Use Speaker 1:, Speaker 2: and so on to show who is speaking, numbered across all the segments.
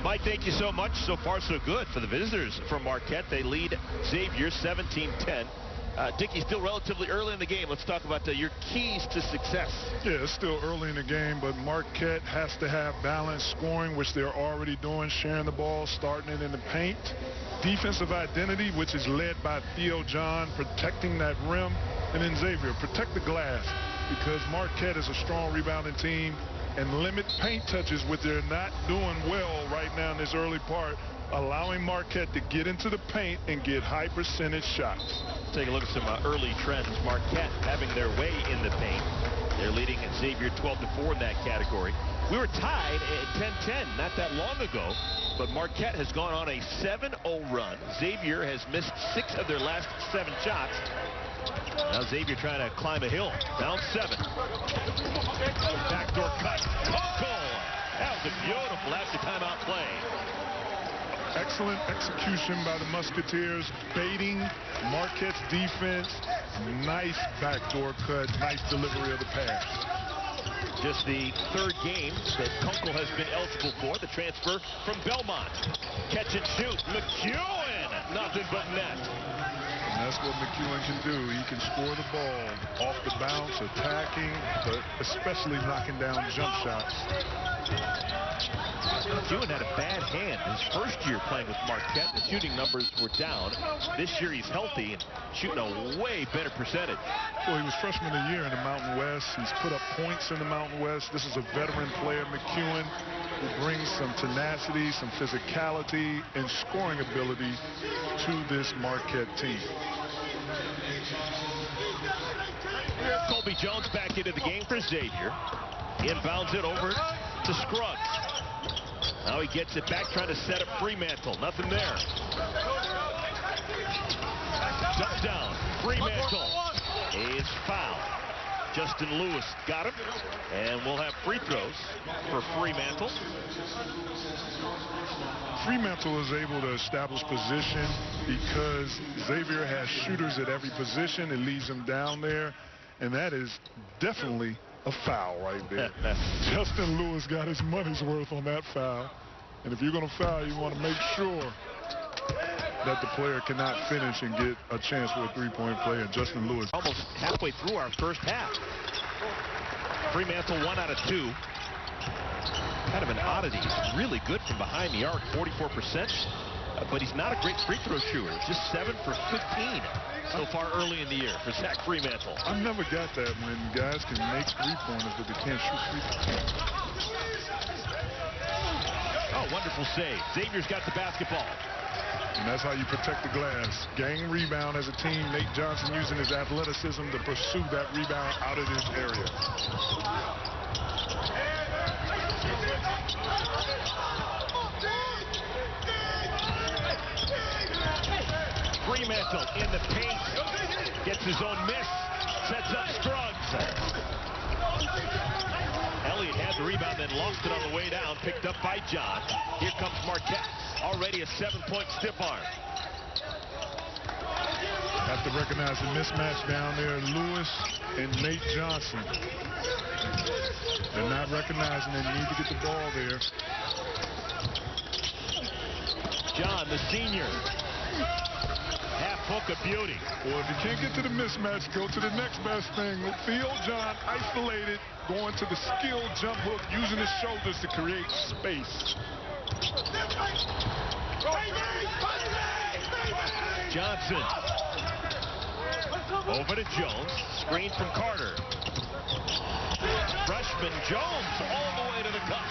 Speaker 1: Mike, thank you so much. So far, so good for the visitors from Marquette. They lead Xavier 17-10. Dickey, still relatively early in the game. Let's talk about your keys to success.
Speaker 2: Yeah, it's still early in the game, but Marquette has to have balanced scoring, which they're already doing, sharing the ball, starting it in the paint. Defensive identity, which is led by Theo John, protecting that rim. And then Xavier, protect the glass, because Marquette is a strong rebounding team, and limit paint touches, which they're not doing well right now in this early part, allowing Marquette to get into the paint and get high percentage shots.
Speaker 1: Take a look at some early trends. Marquette having their way in the paint. They're leading at Xavier 12-4 in that category. We were tied at 10-10 not that long ago, but Marquette has gone on a 7-0 run. Xavier has missed 6 of their last 7 shots. Now Xavier trying to climb a hill. Down 7. Backdoor cut. Kunkel. That was a beautiful after timeout play.
Speaker 2: Excellent execution by the Musketeers, baiting Marquette's defense. Nice backdoor cut. Nice delivery of the pass.
Speaker 1: Just the 3rd game that Kunkel has been eligible for, the transfer from Belmont. Catch and shoot. McEwen. Nothing but net.
Speaker 2: And that's what McEwen can do. He can score the ball off the bounce, attacking, but especially knocking down jump shots.
Speaker 1: McEwen had a bad hand his first year playing with Marquette. The shooting numbers were down. This year he's healthy and shooting a way better percentage.
Speaker 2: Well, he was freshman of the year in the Mountain West. He's put up points in the Mountain West. This is a veteran player, McEwen, who brings some tenacity, some physicality, and scoring ability to this Marquette team.
Speaker 1: Koby Jones back into the game for Xavier. Inbounds it over to Scruggs. Now he gets it back, trying to set up Fremantle. Nothing there. Dump down. Fremantle is fouled. Justin Lewis got him. And we'll have free throws for Fremantle.
Speaker 2: Fremantle is able to establish position because Xavier has shooters at every position. It leaves them down there. And that is definitely a foul right there. Justin Lewis got his money's worth on that foul. And if you're going to foul, you want to make sure that the player cannot finish and get a chance for a three-point play. And Justin Lewis.
Speaker 1: Almost halfway through our first half. Fremantle 1 out of 2. Kind of an oddity. He's really good from behind the arc, 44%. But he's not a great free throw shooter. Just 7 for 15 so far early in the year for Zach Fremantle.
Speaker 2: I've never got that when guys can make three-pointers, but they can't shoot three-pointers.
Speaker 1: Oh, wonderful save. Xavier's got the basketball.
Speaker 2: And that's how you protect the glass. Gang rebound as a team. Nate Johnson using his athleticism to pursue that rebound out of this area.
Speaker 1: Fremantle in the paint. Gets his own miss. Sets up Scruggs. Elliott had the rebound, then lost it on the way down. Picked up by John. Here comes Marquette. Already a 7-point stiff arm.
Speaker 2: Have to recognize the mismatch down there. Lewis and Nate Johnson. They're not recognizing they need to get the ball there.
Speaker 1: John, the senior. Half hook of beauty.
Speaker 2: Well, if you can't get to the mismatch, go to the next best thing. Theo John isolated, going to the skilled jump hook, using his shoulders to create space.
Speaker 1: Johnson. Over to Jones. Screen from Carter. Freshman Jones all the way to the cup.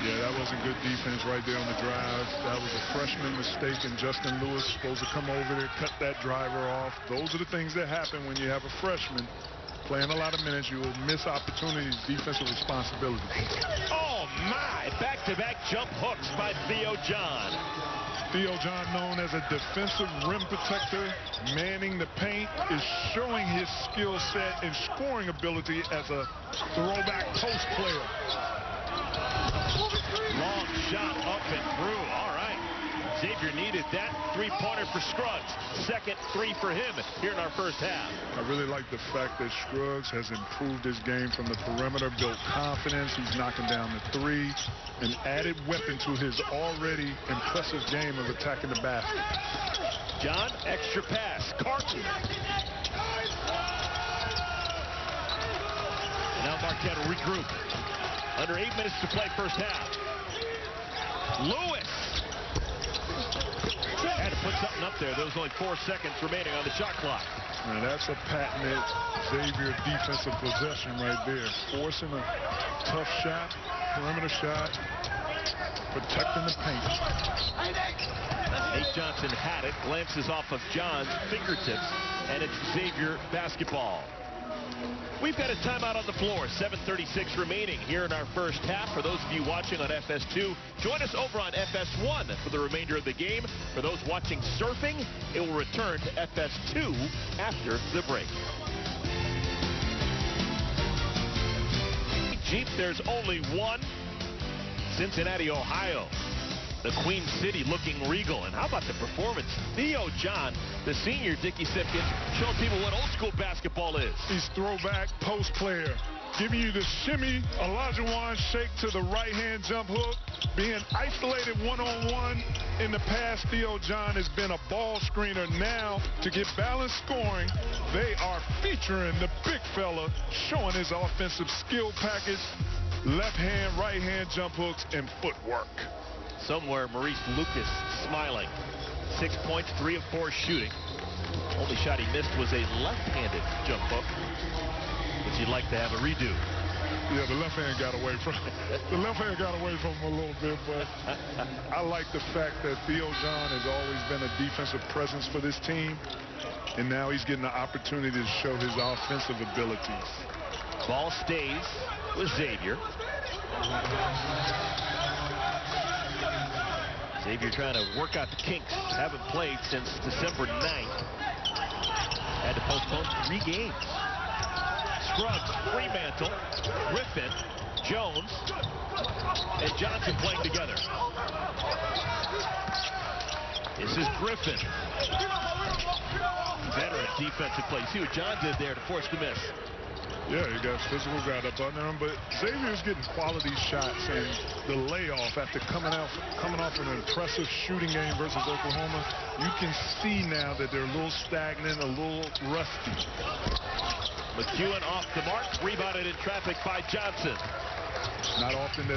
Speaker 2: Yeah, that wasn't good defense right there on the drive. That was a freshman mistake, and Justin Lewis supposed to come over there, cut that driver off. Those are the things that happen when you have a freshman playing a lot of minutes. You will miss opportunities, defensive responsibility.
Speaker 1: Oh, my. Back-to-back jump hooks by Theo John.
Speaker 2: Theo John, known as a defensive rim protector, manning the paint, is showing his skill set and scoring ability as a throwback post player.
Speaker 1: Long shot up and through. All right. Xavier needed that three-pointer for Scruggs. Second three for him here in our first half.
Speaker 2: I really like the fact that Scruggs has improved his game from the perimeter, built confidence. He's knocking down the three, an added weapon to his already impressive game of attacking the basket.
Speaker 1: John, extra pass. Carton. And now Marquette will regroup. Under 8 minutes to play first half. Lewis. Had to put something up there. There was only 4 seconds remaining on the shot clock.
Speaker 2: And that's a patented Xavier defensive possession right there. Forcing a tough shot, perimeter shot, protecting the paint.
Speaker 1: Nate Johnson had it, glances off of John's fingertips, and it's Xavier basketball. We've got a timeout on the floor. 7:36 remaining here in our first half. For those of you watching on FS2, join us over on FS1 for the remainder of the game. For those watching surfing, it will return to FS2 after the break. Jeep, there's only one. Cincinnati, Ohio. The Queen City looking regal. And how about the performance? Theo John, the senior Dickey Simpkins, showing people what old school basketball is.
Speaker 2: He's throwback post player, giving you the shimmy, Olajuwon shake to the right-hand jump hook, being isolated one-on-one. In the past, Theo John has been a ball screener. Now, to get balanced scoring, they are featuring the big fella, showing his offensive skill package, left hand, right hand jump hooks, and footwork.
Speaker 1: Somewhere, Maurice Lucas smiling. 6 points, 3 of 4 shooting. Only shot he missed was a left-handed jump hook, which he'd like to have a redo.
Speaker 2: Yeah, the left hand got away from him a little bit, but I like the fact that Theo John has always been a defensive presence for this team, and now he's getting the opportunity to show his offensive abilities.
Speaker 1: Ball stays with Xavier. Xavier trying to work out the kinks. Haven't played since December 9th. Had to postpone 3 games. Scruggs, Fremantle, Griffin, Jones, and Johnson playing together. This is Griffin. Veteran defensive play. See what John did there to force the miss.
Speaker 2: Yeah, he got physical, got up under him, but Xavier's getting quality shots, and the layoff after coming off an impressive shooting game versus Oklahoma, you can see now that they're a little stagnant, a little rusty.
Speaker 1: McEwen off the mark, rebounded in traffic by Johnson.
Speaker 2: Not often do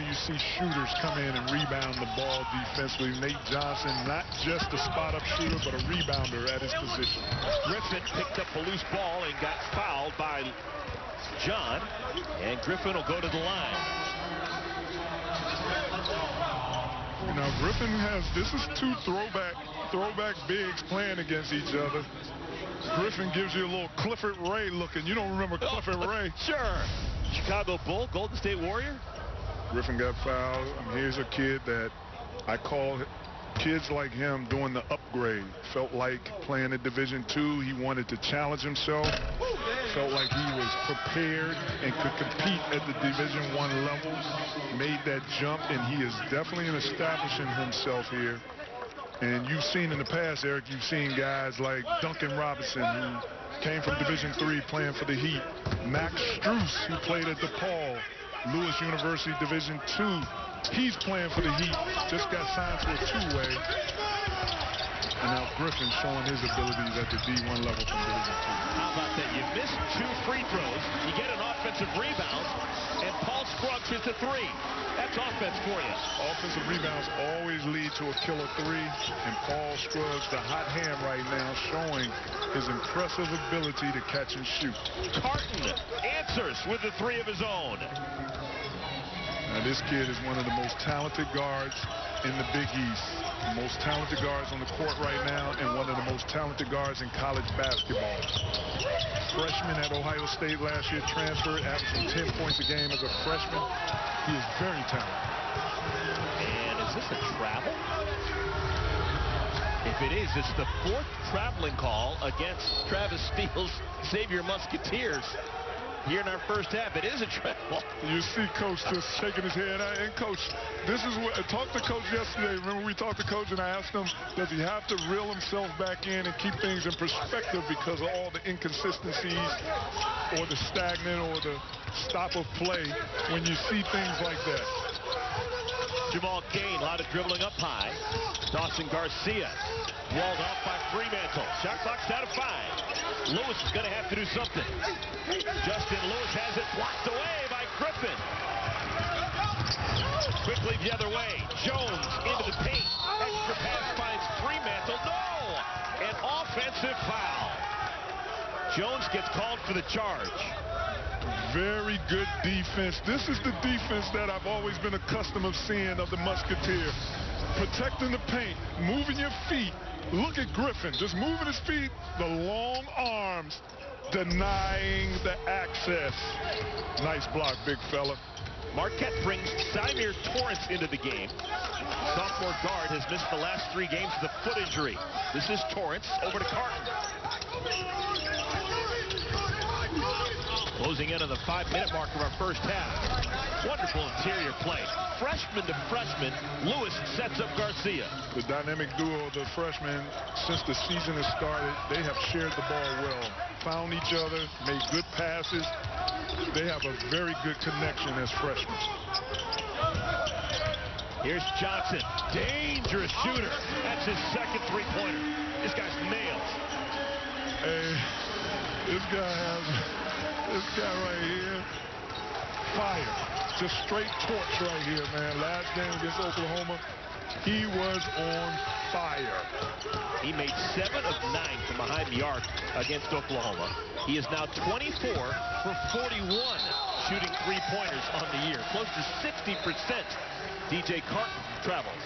Speaker 2: you see shooters come in and rebound the ball defensively. Nate Johnson, not just a spot-up shooter, but a rebounder at his position.
Speaker 1: Griffin picked up a loose ball and got fouled by John, and Griffin will go to the line.
Speaker 2: Now Griffin this is 2 throwback bigs playing against each other. Griffin gives you a little Clifford Ray looking. You don't remember Clifford Ray?
Speaker 1: Sure. Chicago Bull, Golden State Warrior.
Speaker 2: Griffin got fouled. Here's a kid that I call kids like him doing the upgrade. Felt like playing at Division II. He wanted to challenge himself. Felt like he was prepared and could compete at the Division I level. Made that jump, and he is definitely establishing himself here. And you've seen in the past, Eric, you've seen guys like Duncan Robinson, who came from Division III playing for the Heat. Max Strus, who played at DePaul, Lewis University Division II. He's playing for the Heat, just got signed to a 2-way. And now Griffin showing his abilities at the D1 level from Division II.
Speaker 1: How about that? You missed 2 free throws, you get an offensive rebound, and Paul Scruggs hits a 3. That's offense for you.
Speaker 2: Offensive rebounds always lead to a killer 3, and Paul Scruggs, the hot hand right now, showing his impressive ability to catch and shoot.
Speaker 1: Carton answers with a 3 of his own.
Speaker 2: Now this kid is one of the most talented guards in the Big East. The most talented guards on the court right now, and one of the most talented guards in college basketball. Freshman at Ohio State last year, transferred, averaging 10 points a game as a freshman. He is very talented.
Speaker 1: And is this a travel? If it is, it's the 4th traveling call against Travis Steele's Xavier Musketeers. here in our first half. It is a travel.
Speaker 2: You see Coach just shaking his head. And Coach, this is what I talked to Coach yesterday. Remember we talked to Coach and I asked him, does he have to reel himself back in and keep things in perspective because of all the inconsistencies or the stagnant or the stop of play when you see things like that?
Speaker 1: Jamal Cain, a lot of dribbling up high. Dawson Garcia walled off by Fremantle. Shot clock's out of 5. Lewis is going to have to do something. Justin Lewis has it blocked away by Griffin. Quickly the other way. Jones into the paint. Extra pass finds Fremantle. No! An offensive foul. Jones gets called for the charge.
Speaker 2: Very good defense. This is the defense that I've always been accustomed of seeing of the Musketeer. Protecting the paint, moving your feet. Look at Griffin, just moving his feet. The long arms, denying the access. Nice block, big fella.
Speaker 1: Marquette brings Xavier Torrance into the game. Sophomore guard has missed the last 3 games with a foot injury. This is Torrance over to Carton. Closing in on the 5-minute mark of our first half. Wonderful interior play. Freshman to freshman, Lewis sets up Garcia.
Speaker 2: The dynamic duo of the freshmen, since the season has started, they have shared the ball well. Found each other, made good passes. They have a very good connection as freshmen.
Speaker 1: Here's Johnson. Dangerous shooter. That's his second 3-pointer. This guy's nails.
Speaker 2: Hey, this guy right here, fire. Just straight torch right here, man. Last game against Oklahoma, he was on fire.
Speaker 1: He made 7 of 9 from behind the arc against Oklahoma. He is now 24 for 41 shooting 3-pointers on the year. Close to 60%. DJ Carton travels.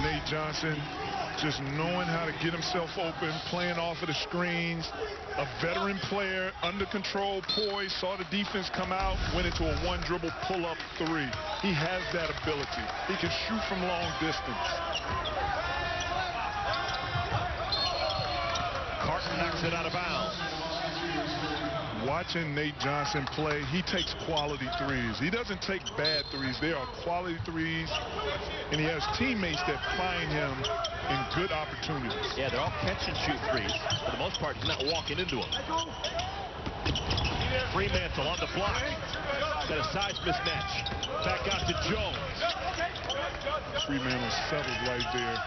Speaker 2: Nate Johnson just knowing how to get himself open, playing off of the screens. A veteran player, under control, poised, saw the defense come out, went into a 1-dribble pull-up 3. He has that ability. He can shoot from long distance.
Speaker 1: Carton knocks it out of bounds.
Speaker 2: Watching Nate Johnson play, he takes quality threes. He doesn't take bad threes. They are quality threes, and he has teammates that find him in good opportunities.
Speaker 1: Yeah, they're all catch-and-shoot threes. For the most part, he's not walking into them. Fremantle on the block. Got a size mismatch. Back out to Jones.
Speaker 2: Fremantle settled right there.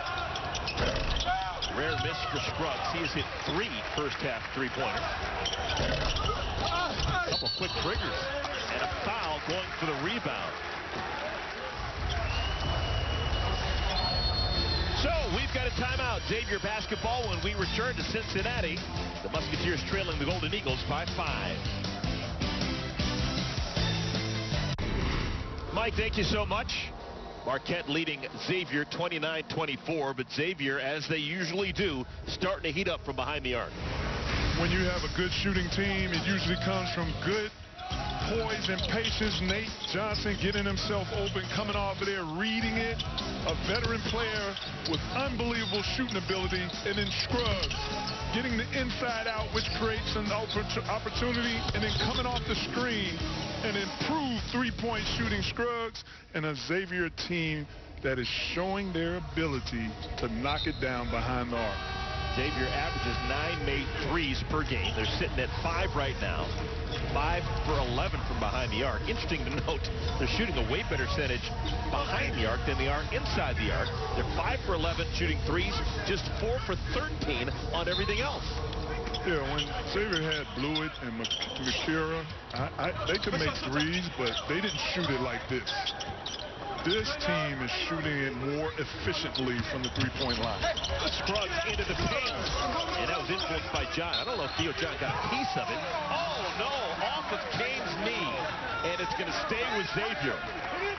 Speaker 1: Rare miss for Scruggs. He has hit 3 first-half 3-pointers. A couple quick triggers. And a foul going for the rebound. So, we've got a timeout. Xavier basketball when we return to Cincinnati. The Musketeers trailing the Golden Eagles by 5. Mike, thank you so much. Marquette leading Xavier 29-24, but Xavier, as they usually do, starting to heat up from behind the arc.
Speaker 2: When you have a good shooting team, it usually comes from good poise and patience. Nate Johnson getting himself open, coming off of there, reading it. A veteran player with unbelievable shooting ability. And then Scruggs getting the inside out, which creates an opportunity, and then coming off the screen, an improved 3-point shooting. Scruggs and a Xavier team that is showing their ability to knock it down behind the arc.
Speaker 1: Xavier averages 9 made threes per game. They're sitting at 5 right now. 5 for 11 from behind the arc. Interesting to note, they're shooting a way better percentage behind the arc than they are inside the arc. They're 5 for 11 shooting threes, just 4 for 13 on everything else.
Speaker 2: Yeah, when Xavier had Blewett and McEwen, they could make threes, but they didn't shoot it like this. This team is shooting it more efficiently from the 3-point line.
Speaker 1: Scruggs into the paint, and that was influenced by John. I don't know if Theo John got a piece of it. Oh, no, off of Cain's knee, and it's going to stay with Xavier.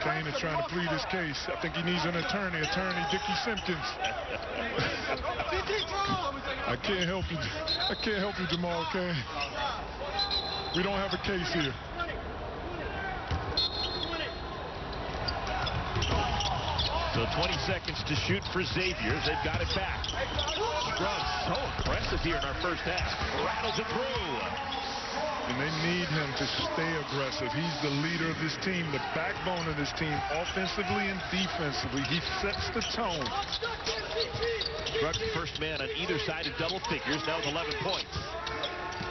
Speaker 2: Cain is trying to plead his case. I think he needs an attorney Dickie Simpkins. I can't help you. I can't help you, Jamal Cain. We don't have a case here.
Speaker 1: So 20 seconds to shoot for Xavier. They've got it back. Scruggs so impressive here in our first half. Rattles it through.
Speaker 2: and they need him to stay aggressive. He's the leader of this team, the backbone of this team, offensively and defensively. He sets the tone.
Speaker 1: Scruggs, first man on either side in double figures, now with 11 points.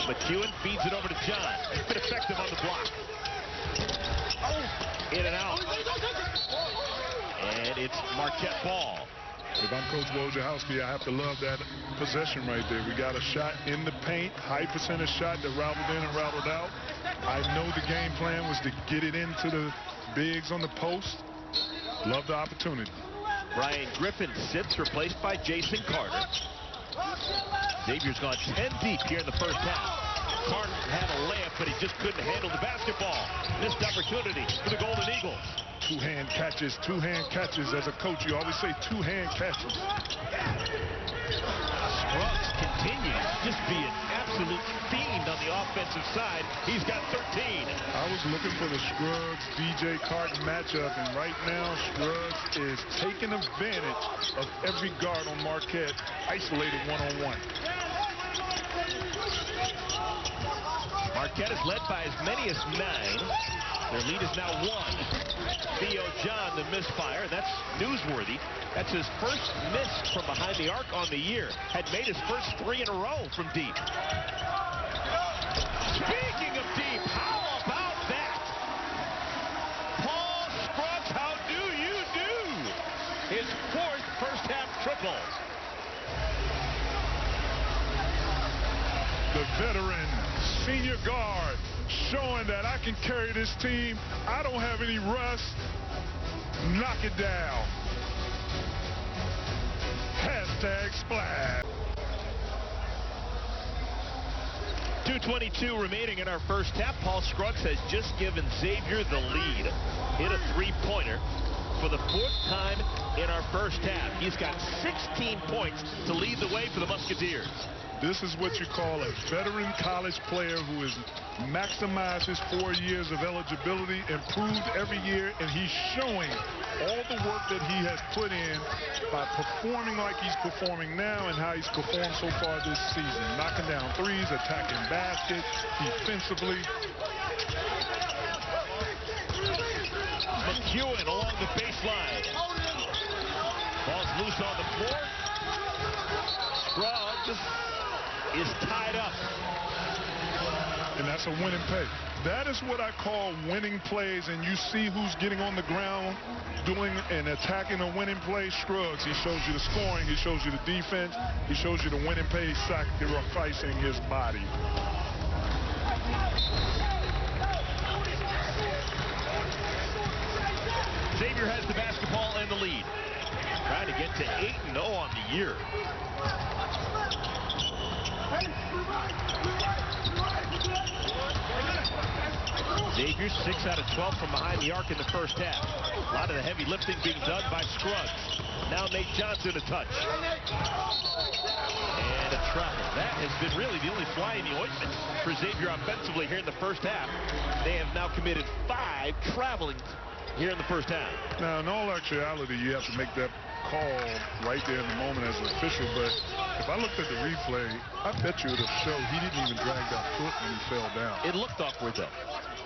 Speaker 1: McEwen feeds it over to John. He's been effective on the block. In and out. And it's Marquette ball.
Speaker 2: If I'm Coach Wojciechowski, I have to love that possession right there. We got a shot in the paint, high percentage shot that rattled in and rattled out. I know the game plan was to get it into the bigs on the post. Love the opportunity.
Speaker 1: Brian Griffin sits, replaced by Jason Carter. Xavier's gone 10 deep here in the first half. Carter had a layup, but he just couldn't handle the basketball. Missed opportunity for the Golden Eagles.
Speaker 2: Two-hand catches. As a coach, you always say two-hand catches.
Speaker 1: Scruggs continues to just be an absolute fiend on the offensive side. He's got 13.
Speaker 2: I was looking for the Scruggs-DJ Carton matchup, and right now Scruggs is taking advantage of every guard on Marquette, isolated one-on-one.
Speaker 1: Marquette is led by as many as 9. Their lead is now 1. Theo John, the misfire. That's newsworthy. That's his first miss from behind the arc on the year. Had made his first 3 in a row from deep. Speaking of deep, how about that? Paul Scruggs, how do you do? His 4th first half triple.
Speaker 2: The veteran senior guard showing that I can carry this team. I don't have any rust. Knock it down. Hashtag splash.
Speaker 1: 2:22 remaining in our first half. Paul Scruggs has just given Xavier the lead. Hit a 3-pointer for the 4th time in our first half. He's got 16 points to lead the way for the Musketeers.
Speaker 2: This is what you call a veteran college player who has maximized his 4 years of eligibility, improved every year, and he's showing all the work that he has put in by performing like he's performing now and how he's performed so far this season. Knocking down threes, attacking basket, defensively.
Speaker 1: McEwen along the baseline. Ball's loose on the floor. Scruggs is tied up.
Speaker 2: And that's a winning play. That is what I call winning plays, and you see who's getting on the ground doing and attacking a winning play. Scruggs. He shows you the scoring, he shows you the defense, he shows you the winning play, sacrificing his body.
Speaker 1: Xavier has the basketball and the lead. Trying to get to 8-0 on the year. Xavier 6 out of 12 from behind the arc in the first half. A lot of the heavy lifting being done by Scruggs. Now Nate Johnson a touch. And a travel. That has been really the only fly in the ointment for Xavier offensively here in the first half. They have now committed 5 traveling here in the first half.
Speaker 2: Now, in all actuality, you have to make that call right there in the moment as an official, but if I looked at the replay, I bet you it'll show he didn't even drag that foot when he fell down.
Speaker 1: It looked awkward, though.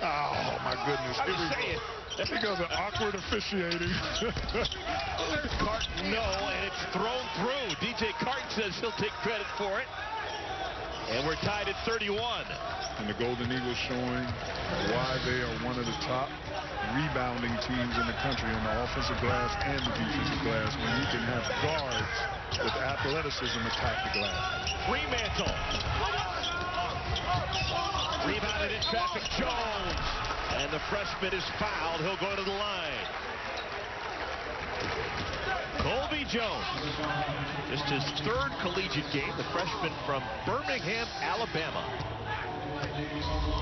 Speaker 2: Oh, my goodness.
Speaker 1: I'm just saying.
Speaker 2: Because of awkward officiating.
Speaker 1: Carton, no, and it's thrown through. DJ Carton says he'll take credit for it. And we're tied at 31.
Speaker 2: And the Golden Eagles showing why they are one of the top rebounding teams in the country on the offensive glass and the defensive glass, when you can have guards with athleticism attack the glass.
Speaker 1: Fremantle. Rebounded in traffic, Jones. And the freshman is fouled. He'll go to the line. Koby Jones. Just his 3rd collegiate game. The freshman from Birmingham, Alabama.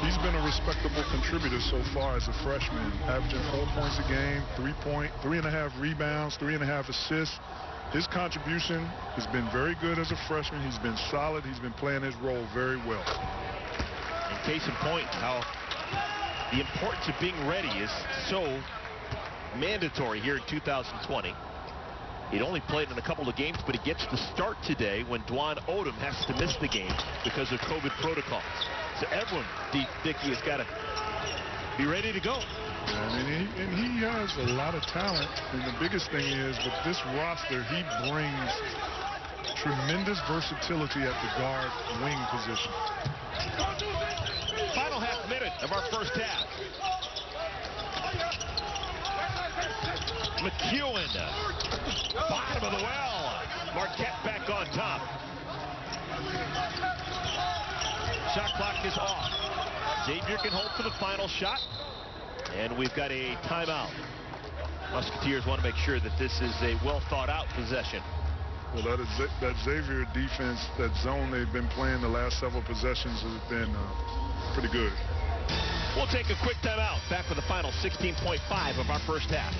Speaker 2: He's been a respectable contributor so far as a freshman, averaging 4 points a game, 3.5 rebounds, 3.5 assists. His contribution has been very good as a freshman. He's been solid. He's been playing his role very well.
Speaker 1: And case in point, how the importance of being ready is so mandatory here in 2020. He'd only played in a couple of games, but he gets the start today when Dwan Odom has to miss the game because of COVID protocols. So everyone, Dickey, has got to be ready to go.
Speaker 2: And he has a lot of talent. And the biggest thing is, with this roster, he brings tremendous versatility at the guard wing position.
Speaker 1: Final half minute of our first half. McEwen, bottom of the well. Marquette back on top. Shot clock is off. Xavier can hold for the final shot. And we've got a timeout. Musketeers want to make sure that this is a well thought out possession.
Speaker 2: Well, that Xavier defense, that zone they've been playing the last several possessions has been pretty good.
Speaker 1: We'll take a quick timeout. Back with the final 16.5 of our first half.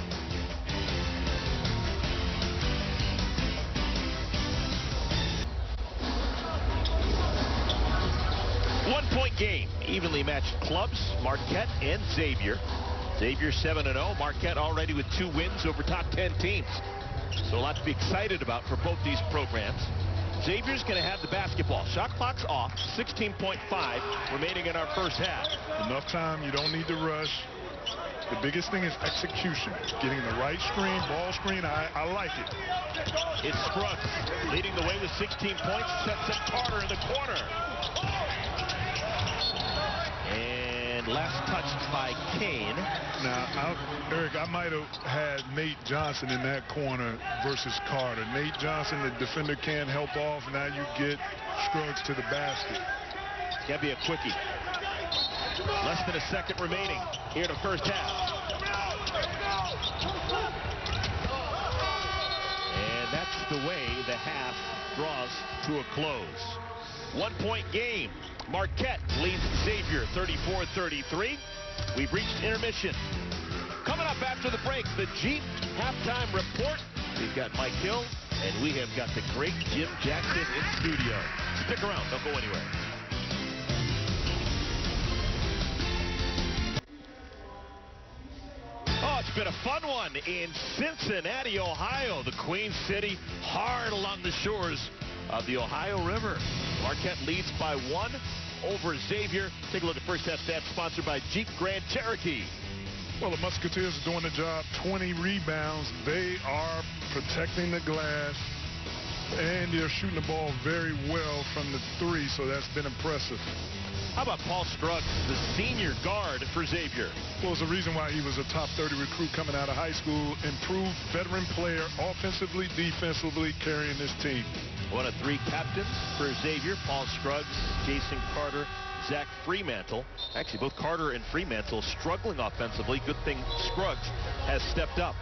Speaker 1: One-point game. Evenly matched clubs, Marquette and Xavier. Xavier 7-0. Marquette already with 2 wins over top 10 teams. So a lot to be excited about for both these programs. Xavier's going to have the basketball. Shot clock's off. 16.5 remaining in our first half.
Speaker 2: Enough time. You don't need to rush. The biggest thing is execution. Getting the right screen, ball screen. I like it.
Speaker 1: It's Scruggs leading the way with 16 points. Sets up Carter in the corner. And last touched by Kane.
Speaker 2: Now, Eric, I might have had Nate Johnson in that corner versus Carter. Nate Johnson, the defender, can't help off. Now you get Scruggs to the basket.
Speaker 1: It's got to be a quickie. Less than a second remaining here in the first half. And that's the way the half draws to a close. 1-point game. Marquette leads Xavier 34-33. We've reached intermission. Coming up after the break, the Jeep halftime report. We've got Mike Hill, and we have got the great Jim Jackson in studio. Stick around. Don't go anywhere. Oh, it's been a fun one in Cincinnati, Ohio. The Queen City, hard along the shores of the Ohio River. Marquette leads by 1 over Xavier. Take a look at first half stats sponsored by Jeep Grand Cherokee.
Speaker 2: Well, the Musketeers are doing the job. 20 rebounds. They are protecting the glass, and they're shooting the ball very well from the 3, so that's been impressive.
Speaker 1: How about Paul Scruggs, the senior guard for Xavier?
Speaker 2: Well, there's a reason why he was a top 30 recruit coming out of high school. Improved veteran player, offensively, defensively, carrying this team.
Speaker 1: One of 3 captains for Xavier: Paul Scruggs, Jason Carter, Zach Freemantle. Actually, both Carter and Freemantle struggling offensively. Good thing Scruggs has stepped up.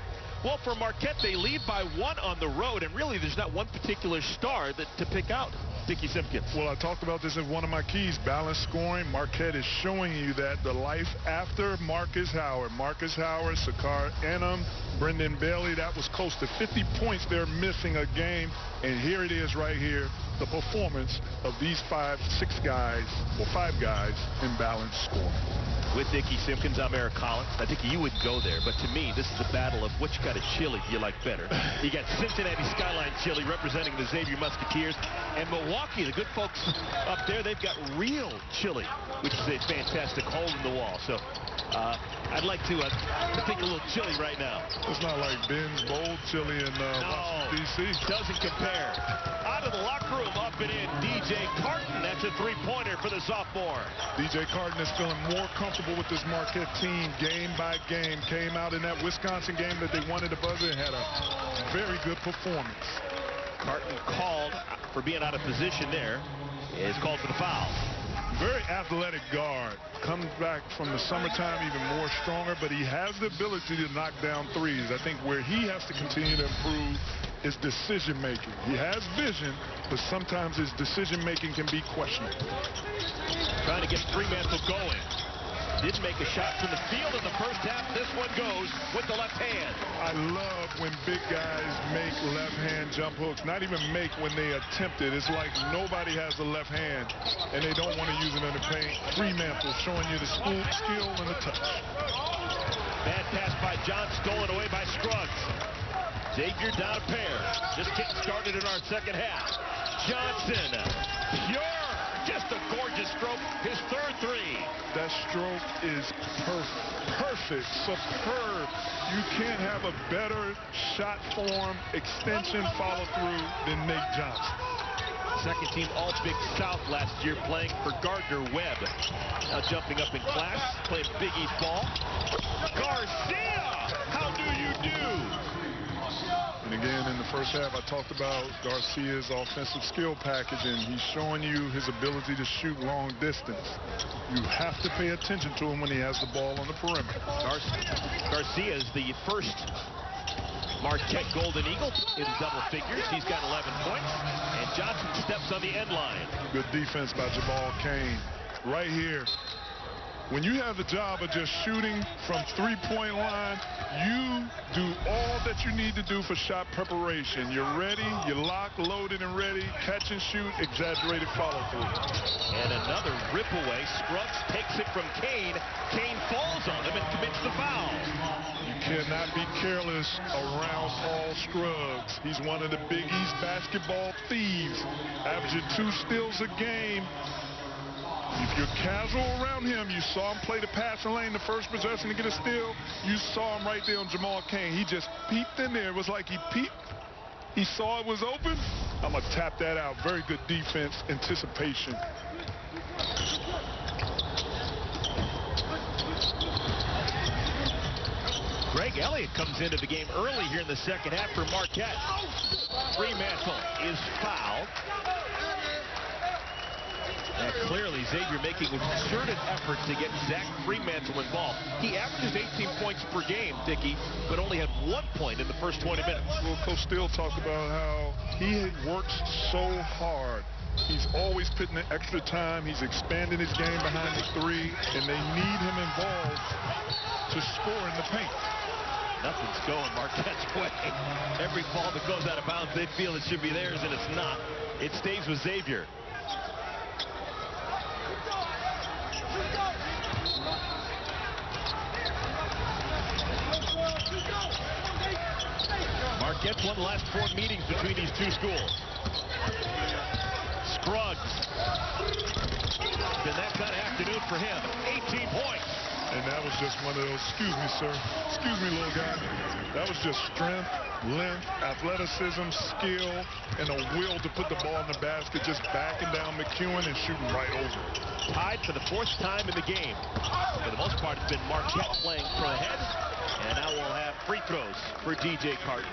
Speaker 1: Well, for Marquette, they lead by 1 on the road, and really there's not one particular star to pick out. Dickie Simpkins.
Speaker 2: Well, I talked about this in one of my keys, balanced scoring. Marquette is showing you that the life after Marcus Howard, Sakar Enum, Brendan Bailey, that was close to 50 points. They're missing a game, and here it is right here, the performance of these 5 guys in balanced scoring.
Speaker 1: With Dickie Simpkins, I'm Eric Collins. I think you wouldn't go there, but to me, this is a battle of which kind of chili do you like better. You got Cincinnati Skyline Chili representing the Xavier Musketeers, and Milwaukee, the good folks up there, they've got real chili, which is a fantastic hole in the wall. So I'd like to take a little chili right now.
Speaker 2: It's not like Ben's Bold Chili in Washington, D.C.
Speaker 1: Doesn't compare. Out of the locker room, up and in, DJ Carton. That's a 3-pointer for the sophomore.
Speaker 2: DJ Carton is feeling more comfortable with this Marquette team game by game. Came out in that Wisconsin game that they wanted to buzzer and had a very good performance.
Speaker 1: Carton called for being out of position there. Is called for the foul.
Speaker 2: Very athletic guard. Comes back from the summertime even more stronger, but he has the ability to knock down threes. I think where he has to continue to improve is decision making. He has vision, but sometimes his decision making can be questionable.
Speaker 1: Trying to get Freemantle going. Didn't make a shot from the field in the first half. This one goes with the left hand.
Speaker 2: I love when big guys make left-hand jump hooks. Not even make when they attempt it. It's like nobody has a left hand, and they don't want to use it in the paint. Freemantle showing you the skill and the touch.
Speaker 1: Bad pass by John, stolen away by Scruggs. Xavier down a pair. Just getting started in our second half. Johnson, pure, just a gorgeous stroke. His third three.
Speaker 2: That stroke is perfect, superb. You can't have a better shot form, extension, follow through than Nate Johnson.
Speaker 1: Second team All-Big South last year, playing for Gardner-Webb. Now jumping up in class, playing Big East ball. Garcia, how do you do?
Speaker 2: And again, in the first half, I talked about Garcia's offensive skill package, and he's showing you his ability to shoot long distance. You have to pay attention to him when he has the ball on the perimeter.
Speaker 1: Garcia is the first Marquette Golden Eagle in double figures. He's got 11 points, and Johnson steps on the end line.
Speaker 2: Good defense by Jamal Cain. Right here. When you have the job of just shooting from three-point line, you do all that you need to do for shot preparation. You're ready, you're locked, loaded, and ready. Catch and shoot, exaggerated follow-through.
Speaker 1: And another rip away. Scruggs takes it from Cain. Cain falls on him and commits the foul.
Speaker 2: You cannot be careless around Paul Scruggs. He's one of the Big East basketball thieves, averaging 2 steals a game. If you're casual around him, you saw him play the passing lane the first possession to get a steal. You saw him right there on Jamal Cain. He just peeped in there. It was like he peeped. He saw it was open. I'm going to tap that out. Very good defense, anticipation.
Speaker 1: Greg Elliott comes into the game early here in the second half for Marquette. Fremantle is fouled. And clearly, Xavier making a concerted effort to get Zach Fremantle involved. He averages 18 points per game, Dickie, but only had 1 point in the first 20 minutes.
Speaker 2: Well, Coach Steele talked about how he works so hard. He's always putting in extra time. He's expanding his game behind the three, and they need him involved to score in the paint.
Speaker 1: Nothing's going Marquette's way. Every ball that goes out of bounds, they feel it should be theirs, and it's not. It stays with Xavier. Marquette's won the last 4 meetings between these two schools. Scruggs. Been that kind of afternoon for him. 18 points.
Speaker 2: And that was just one of those, excuse me, sir. Excuse me, little guy. That was just strength, length, athleticism, skill, and a will to put the ball in the basket, just backing down McEwen and shooting right over it.
Speaker 1: Tied for the 4th time in the game. For the most part, it's been Marquette playing from ahead. And now we'll have free throws for DJ Carton.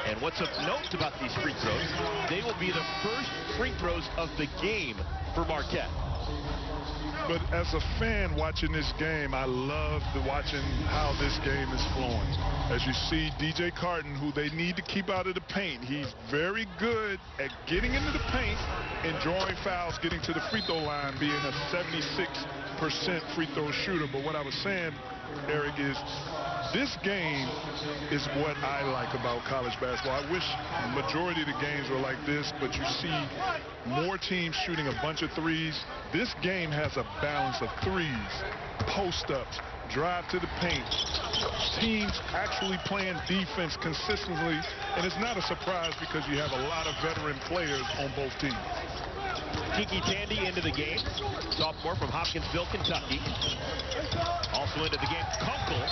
Speaker 1: And what's of note about these free throws, they will be the first free throws of the game for Marquette.
Speaker 2: But as a fan watching this game, I love watching how this game is flowing. As you see, DJ Carton, who they need to keep out of the paint, he's very good at getting into the paint and drawing fouls, getting to the free throw line, being a 76% free throw shooter. But what I was saying, Eric, is this game is what I like about college basketball. I wish the majority of the games were like this, but you see more teams shooting a bunch of threes. This game has a balance of threes, post-ups, drive to the paint, teams actually playing defense consistently, and it's not a surprise because you have a lot of veteran players on both teams.
Speaker 1: Kiki Tandy into the game, sophomore from Hopkinsville, Kentucky. Also into the game, Kunkel,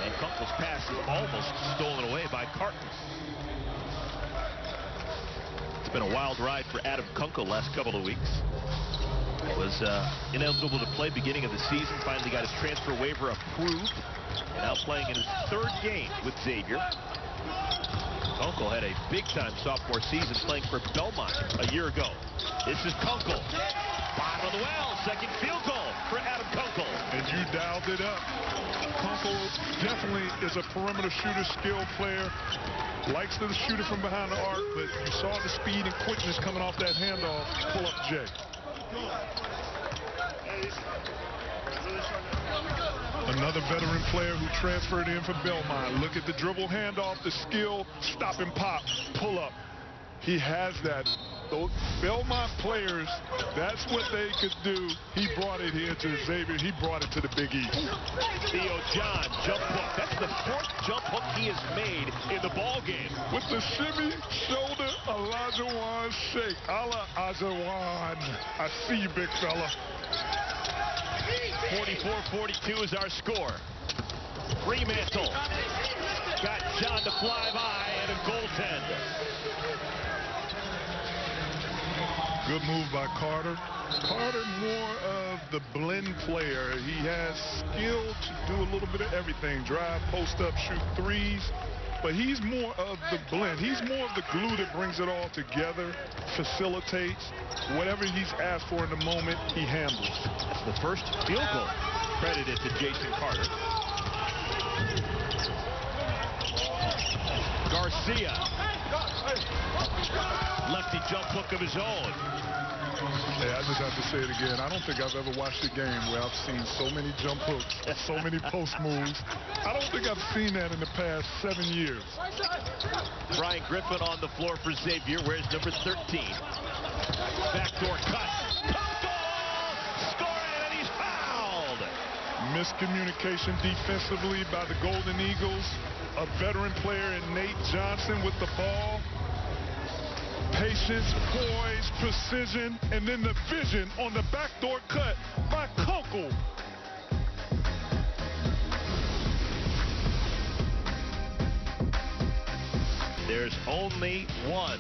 Speaker 1: and Kunkel's pass is almost stolen away by Carton. It's been a wild ride for Adam Kunkel last couple of weeks. Was ineligible to play beginning of the season, finally got his transfer waiver approved, and now playing in his 3rd game with Xavier. Kunkel had a big-time sophomore season playing for Belmont a year ago. This is Kunkel. Bottom of the well, second field goal for Adam Kunkel.
Speaker 2: And you dialed it up. Kunkel definitely is a perimeter shooter, skilled player. Likes to shoot it from behind the arc, but you saw the speed and quickness coming off that handoff. Pull up Jay. Another veteran player who transferred in from Belmont. Look at the dribble handoff, the skill, stop and pop, pull up. He has that. Those Belmont players, that's what they could do. He brought it here to Xavier. He brought it to the Big East.
Speaker 1: Theo John, jump hook. That's the 4th jump hook he has made in the ball game.
Speaker 2: With the shimmy, shoulder, Olajuwon shake. A la Olajuwon. I see you, big fella.
Speaker 1: 44-42 is our score. Fremantle got John to fly by and a goaltend.
Speaker 2: Good move by Carter. Carter more of the blend player. He has skill to do a little bit of everything. Drive, post up, shoot threes. But he's more of the blend. He's more of the glue that brings it all together, facilitates. Whatever he's asked for in the moment, he handles.
Speaker 1: That's the first field goal credited to Jason Carter. Garcia. Lefty jump hook of his own.
Speaker 2: Hey, I just have to say it again. I don't think I've ever watched a game where I've seen so many jump hooks, so many post moves. I don't think I've seen that in the past 7 years.
Speaker 1: Brian Griffin on the floor for Xavier. Where's number 13? Backdoor cut. Scoring, and he's fouled.
Speaker 2: Miscommunication defensively by the Golden Eagles. A veteran player in Nate Johnson with the ball. Patience, poise, precision, and then the vision on the backdoor cut by Kunkel.
Speaker 1: There's only one.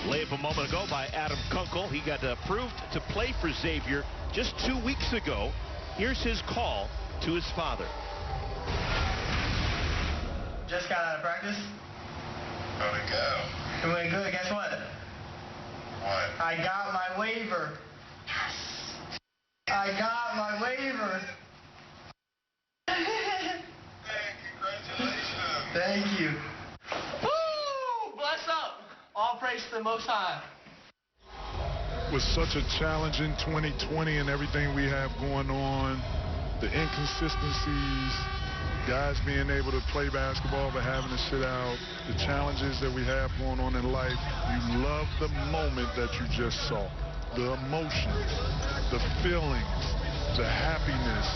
Speaker 1: Layup a moment ago by Adam Kunkel. He got approved to play for Xavier just 2 weeks ago. Here's his call to his father.
Speaker 3: Just got out of practice.
Speaker 4: How'd it go?
Speaker 3: It went good. Guess what?
Speaker 4: What?
Speaker 3: I got my waiver. I got my waiver.
Speaker 4: Hey, congratulations.
Speaker 3: Thank you. Woo! Bless up. All praise to the Most High.
Speaker 2: With such a challenging 2020 and everything we have going on, the inconsistencies, guys being able to play basketball but having to sit out, the challenges that we have going on in life, you love the moment that you just saw. The emotions, the feelings, the happiness,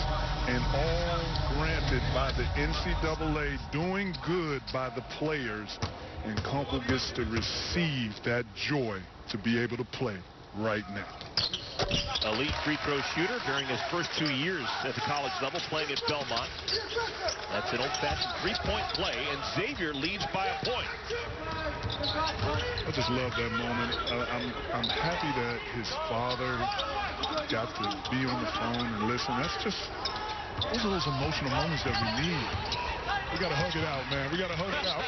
Speaker 2: and all granted by the NCAA, doing good by the players, and Kunkel gets to receive that joy to be able to play right now.
Speaker 1: Elite free throw shooter during his first 2 years at the college level, playing at Belmont. That's an old-fashioned three-point play, and Xavier leads by a point.
Speaker 2: I just love that moment. I'm happy that his father got to be on the phone and listen. Those are those emotional moments that we need. We got to hug it out, man. We got to hug it out.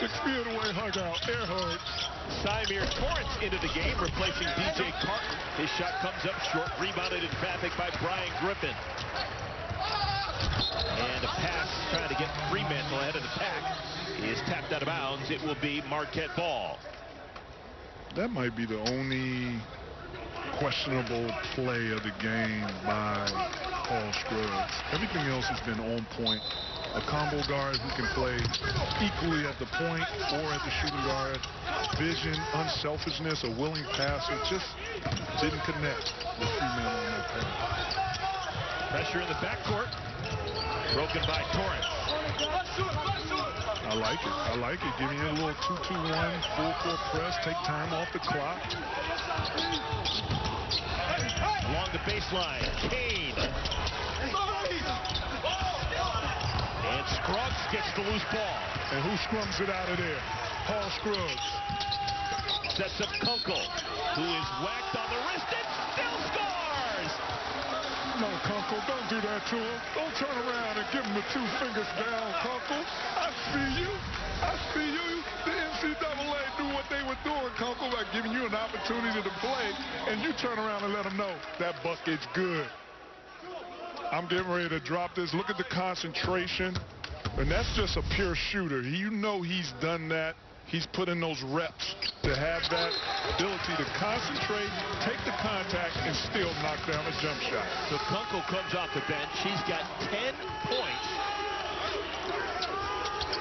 Speaker 2: 6 feet away, hug out, air hug.
Speaker 1: Xavier Torrance into the game, replacing DJ Carton. His shot comes up short, rebounded in traffic by Brian Griffin. And a pass trying to get Fremantle ahead of the pack is tapped out of bounds. It will be Marquette ball.
Speaker 2: That might be the only questionable play of the game by Paul Scruggs. Everything else has been on point. A combo guard who can play equally at the point or at the shooting guard. Vision, unselfishness, a willing passer, just didn't connect with Fremantle on that pass.
Speaker 1: Pressure in the backcourt. Broken by Torrance.
Speaker 2: I like it. I like it. Giving you a little 2-2-1 full court press. Take time off the clock.
Speaker 1: Along the baseline, Kane. And Scruggs gets the loose ball.
Speaker 2: And who scrums it out of there? Paul Scruggs.
Speaker 1: Sets up Kunkel, who is whacked on the wrist and still scores!
Speaker 2: No, Kunkel, don't do that to him. Don't turn around and give him the 2 fingers down, Kunkel. I see you. I see you. The NCAA knew what they were doing, Kunkel, by giving you an opportunity to play, and you turn around and let them know that bucket's good. I'm getting ready to drop this. Look at the concentration. And that's just a pure shooter. You know he's done that. He's put in those reps to have that ability to concentrate, take the contact, and still knock down a jump shot.
Speaker 1: So Kunkel comes off the bench. He's got 10 points.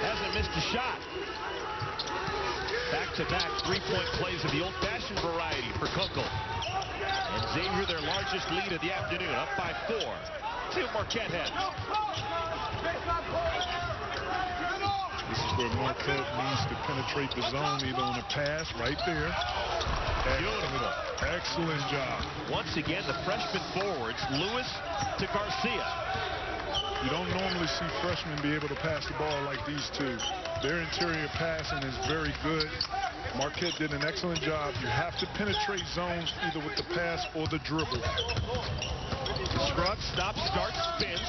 Speaker 1: Hasn't missed a shot. Back-to-back three-point plays of the old-fashioned variety for Kunkel. And Xavier, their largest lead of the afternoon, up by 4. See what Marquette has.
Speaker 2: where Marquette needs to penetrate the zone, either on a pass right there.
Speaker 1: Beautiful.
Speaker 2: Excellent job.
Speaker 1: Once again, the freshman forwards, Lewis to Garcia.
Speaker 2: You don't normally see freshmen be able to pass the ball like these two. Their interior passing is very good. Marquette did an excellent job. You have to penetrate zones either with the pass or the dribble.
Speaker 1: Scruggs stops, starts, spins.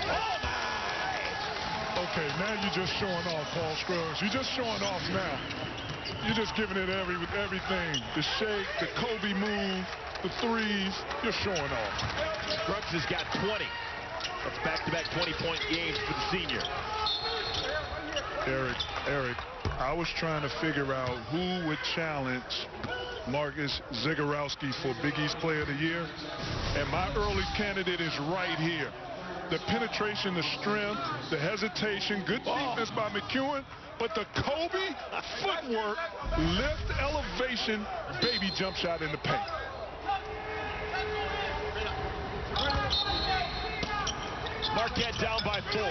Speaker 1: Oh, my!
Speaker 2: Okay, now you're just showing off, Paul Scruggs. You're just showing off now. You're just giving it everything. The shake, the Kobe move, the threes. You're showing off.
Speaker 1: Scruggs has got 20. That's back-to-back 20-point games for the senior.
Speaker 2: Eric, I was trying to figure out who would challenge Marcus Zagorowski for Big East Player of the Year. And my early candidate is right here. The penetration, the strength, the hesitation, good defense by McEwen, but the Kobe footwork, lift, elevation, baby jump shot in the paint.
Speaker 1: Marquette down by 4.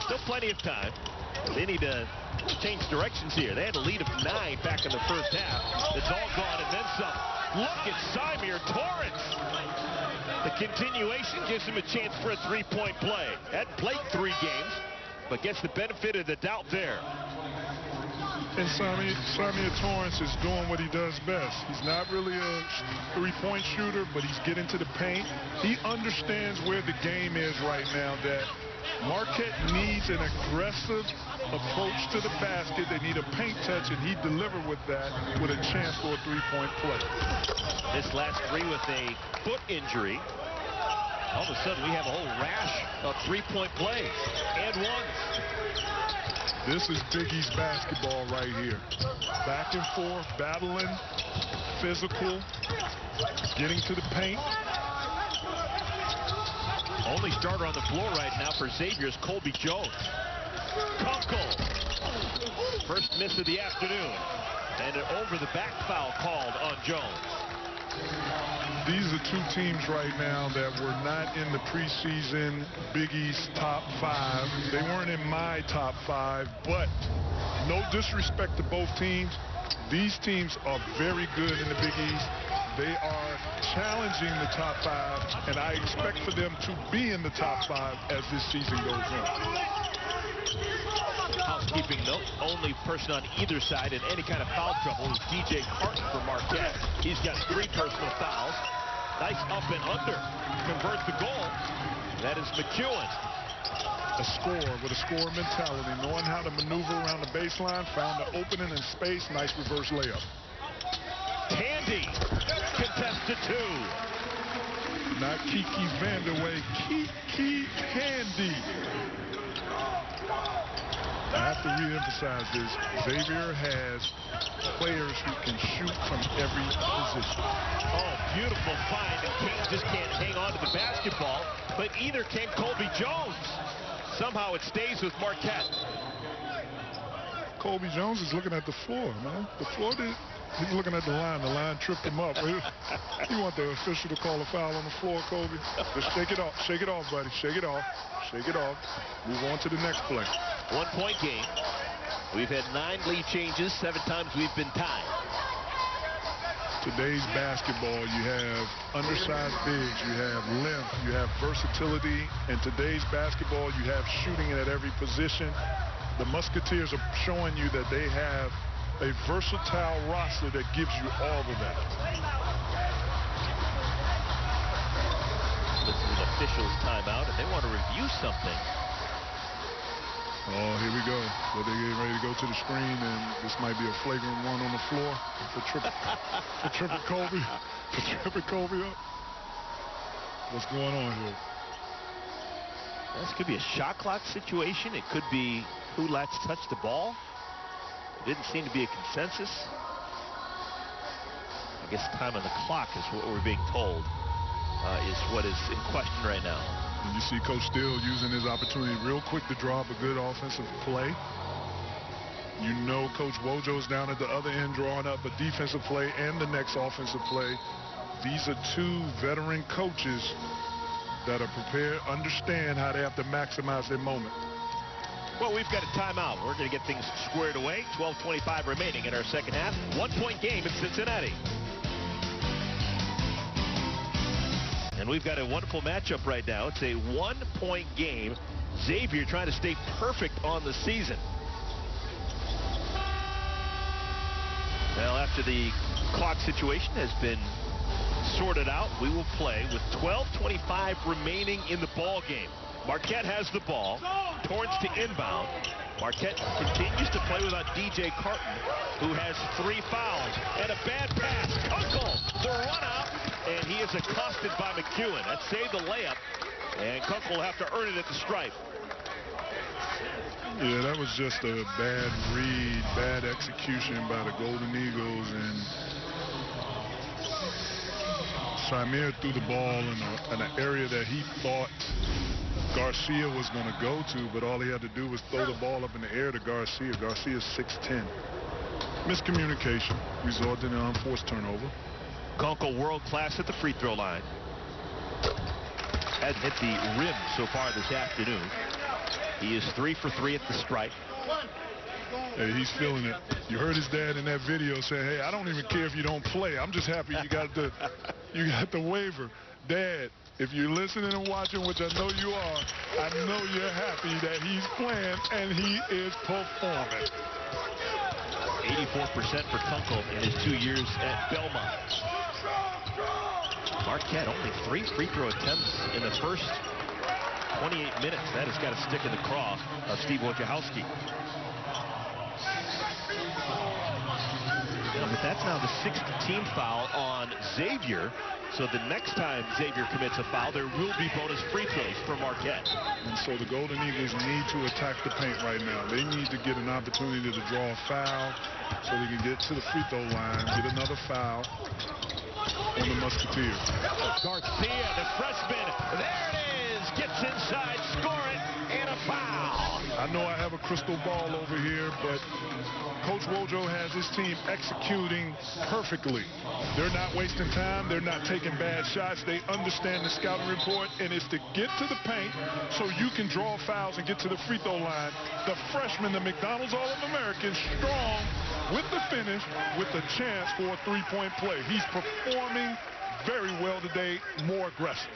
Speaker 1: Still plenty of time. They need to change directions here. They had a lead of 9 back in the first half. It's all gone and then some. Look at Xavier Torrance. The continuation gives him a chance for a three-point play. Hadn't played 3 games, but gets the benefit of the doubt there.
Speaker 2: And Xavier Torrance is doing what he does best. He's not really a three-point shooter, but he's getting to the paint. He understands where the game is right now, that Marquette needs an aggressive approach to the basket. They need a paint touch, and he delivered with that with a chance for a three-point play.
Speaker 1: This last 3 with a foot injury. All of a sudden, we have a whole rash of three-point plays and ones.
Speaker 2: This is Big East basketball right here. Back and forth, battling, physical, getting to the paint.
Speaker 1: Only starter on the floor right now for Xavier is Colby Jones. Kunkel. First miss of the afternoon. And an over-the-back foul called on Jones.
Speaker 2: These are 2 teams right now that were not in the preseason Big East top 5. They weren't in my top 5, but no disrespect to both teams. These teams are very good in the Big East. They are challenging the top 5, and I expect for them to be in the top 5 as this season goes on.
Speaker 1: Housekeeping note, only person on either side in any kind of foul trouble is DJ Carton for Marquette. He's got 3 personal fouls. Nice up and under. Converts the goal. That is McEwen.
Speaker 2: A scorer with a scorer mentality, knowing how to maneuver around the baseline, found the opening in space. Nice reverse layup.
Speaker 1: Tandy contested 2.
Speaker 2: Not Kiki Vanderway, Kiki Tandy. I have to re-emphasize this. Xavier has players who can shoot from every position.
Speaker 1: Oh, beautiful find, and King just can't hang on to the basketball, but either can Colby Jones. Somehow it stays with Marquette.
Speaker 2: Colby Jones is looking at the floor, man. The floor did. He's looking at the line. The line tripped him up. You want the official to call a foul on the floor, Kobe? Just shake it off. Shake it off, buddy. Shake it off. Shake it off. Move on to the next play.
Speaker 1: 1-point game. We've had 9 lead changes. 7 times we've been tied.
Speaker 2: Today's basketball, you have undersized bigs, you have length, you have versatility. In today's basketball, you have shooting at every position. The Musketeers are showing you that they have a versatile roster that gives you all of that.
Speaker 1: This is an official's timeout, and they want to review something.
Speaker 2: Oh, here we go. Well, they're getting ready to go to the screen, and this might be a flagrant 1 on the floor for tripping Kobe. For tripping Kobe up. What's going on here?
Speaker 1: This could be a shot clock situation. It could be who lets touch the ball. There didn't seem to be a consensus. I guess time on the clock is what we're being told is what is in question right now.
Speaker 2: And you see Coach Steele using his opportunity real quick to draw up a good offensive play. You know Coach Wojo's down at the other end drawing up a defensive play and the next offensive play. These are 2 veteran coaches that are prepared, understand how they have to maximize their moment.
Speaker 1: Well, we've got a timeout. We're going to get things squared away. 12:25 remaining in our second half. 1-point game in Cincinnati. And we've got a wonderful matchup right now. It's a 1-point game. Xavier trying to stay perfect on the season. Well, after the clock situation has been sorted out, we will play with 12:25 remaining in the ball game. Marquette has the ball. Torrance to inbound. Marquette continues to play without DJ Carton, who has 3 fouls and a bad pass. Kunkel, the run out, and he is accosted by McEwen. That saved the layup, and Kunkel will have to earn it at the stripe.
Speaker 2: Yeah, that was just a bad read, bad execution by the Golden Eagles, and Xavier threw the ball in an area that he thought Garcia was going to go to, but all he had to do was throw the ball up in the air to Garcia. Garcia's 6'10". Miscommunication resulted in an unforced turnover.
Speaker 1: Kunkel world class at the free throw line. Hasn't hit the rim so far this afternoon. He is 3 for 3 at the stripe.
Speaker 2: Hey, he's feeling it. You heard his dad in that video say, "Hey, I don't even care if you don't play. I'm just happy you got the waiver." Dad, if you're listening and watching, which I know you are, I know you're happy that he's playing and he is performing.
Speaker 1: 84% for Kunkel in his 2 years at Belmont. Marquette only 3 free throw attempts in the first 28 minutes. That has got to stick in the craw of Steve Wojciechowski. Yeah, but that's now the 6th team foul on Xavier. So the next time Xavier commits a foul, there will be bonus free throws for Marquette.
Speaker 2: And so the Golden Eagles need to attack the paint right now. They need to get an opportunity to draw a foul so they can get to the free throw line, get another foul on the Musketeers.
Speaker 1: Garcia, the freshman, there it is, gets inside, score it, and a foul.
Speaker 2: I know I have a crystal ball over here, but Coach Wojo has his team executing perfectly. They're not wasting time. They're not taking bad shots. They understand the scouting report, and it's to get to the paint so you can draw fouls and get to the free throw line. The freshman, the McDonald's All-American, strong with the finish, with the chance for a three-point play. He's performing very well today, more aggressive.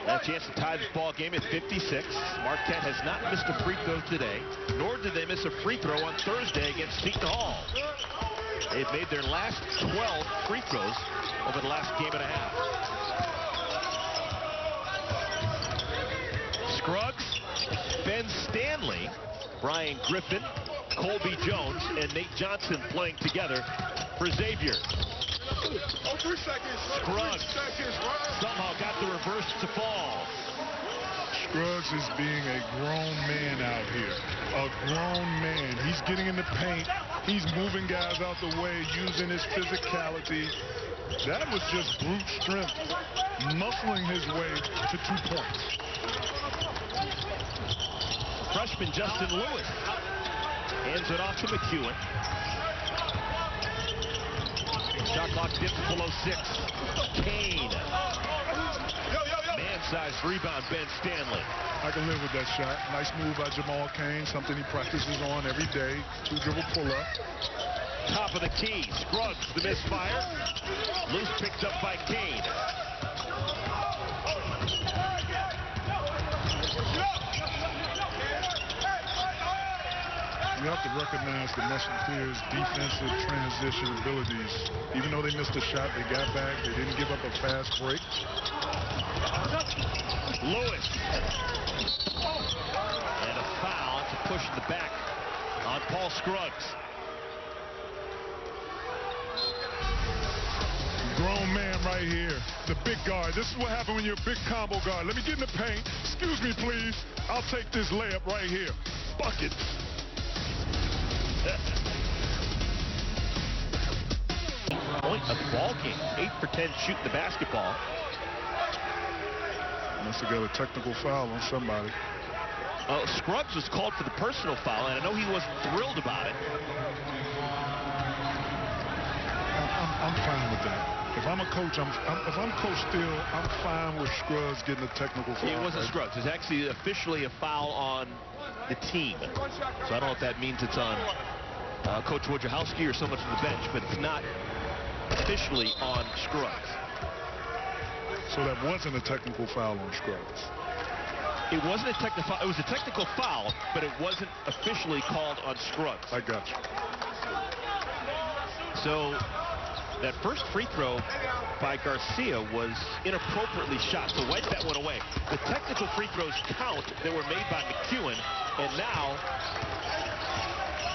Speaker 1: A chance to tie this ball game at 56. Marquette has not missed a free throw today, nor did they miss a free throw on Thursday against Seton Hall. They've made their last 12 free throws over the last game and a half. Scruggs, Ben Stanley, Brian Griffin, Colby Jones, and Nate Johnson playing together for Xavier.
Speaker 2: 3 seconds.
Speaker 1: Scruggs somehow got the reverse to fall.
Speaker 2: Scruggs is being a grown man out here. A grown man. He's getting in the paint. He's moving guys out the way, using his physicality. That was just brute strength, muscling his way to 2 points.
Speaker 1: Freshman Justin Lewis hands it off to McEwen. Shot clock dips below 6. Kane. Man-sized rebound, Ben Stanley.
Speaker 2: I can live with that shot. Nice move by Jamal Kane, something he practices on every day. 2-dribble pull-up.
Speaker 1: Top of the key. Scruggs, the misfire. Loose picked up by Kane.
Speaker 2: You have to recognize the Musketeers' defensive transition abilities. Even though they missed a shot, they got back. They didn't give up a fast break.
Speaker 1: Lewis. And a foul to push the back on Paul Scruggs.
Speaker 2: Grown man right here. The big guard. This is what happened when you're a big combo guard. Let me get in the paint. Excuse me, please. I'll take this layup right here. Buckets.
Speaker 1: Point of the ball game. 8 for 10 shooting the basketball.
Speaker 2: Must have got a technical foul on somebody.
Speaker 1: Scruggs was called for the personal foul, and I know he wasn't thrilled about it.
Speaker 2: I'm fine with that. If I'm a coach, if I'm Coach Steele, I'm fine with Scruggs getting a technical foul.
Speaker 1: It wasn't Scruggs. It's actually officially a foul on the team. So I don't know if that means it's on Coach Wojciechowski or someone from the bench, but it's not officially on Scruggs.
Speaker 2: So that wasn't a technical foul on Scruggs.
Speaker 1: It wasn't a technical foul. It was a technical foul, but it wasn't officially called on Scruggs.
Speaker 2: I got you.
Speaker 1: So that first free throw by Garcia was inappropriately shot, so wipe that one away. The technical free throws count that were made by McEwen, and now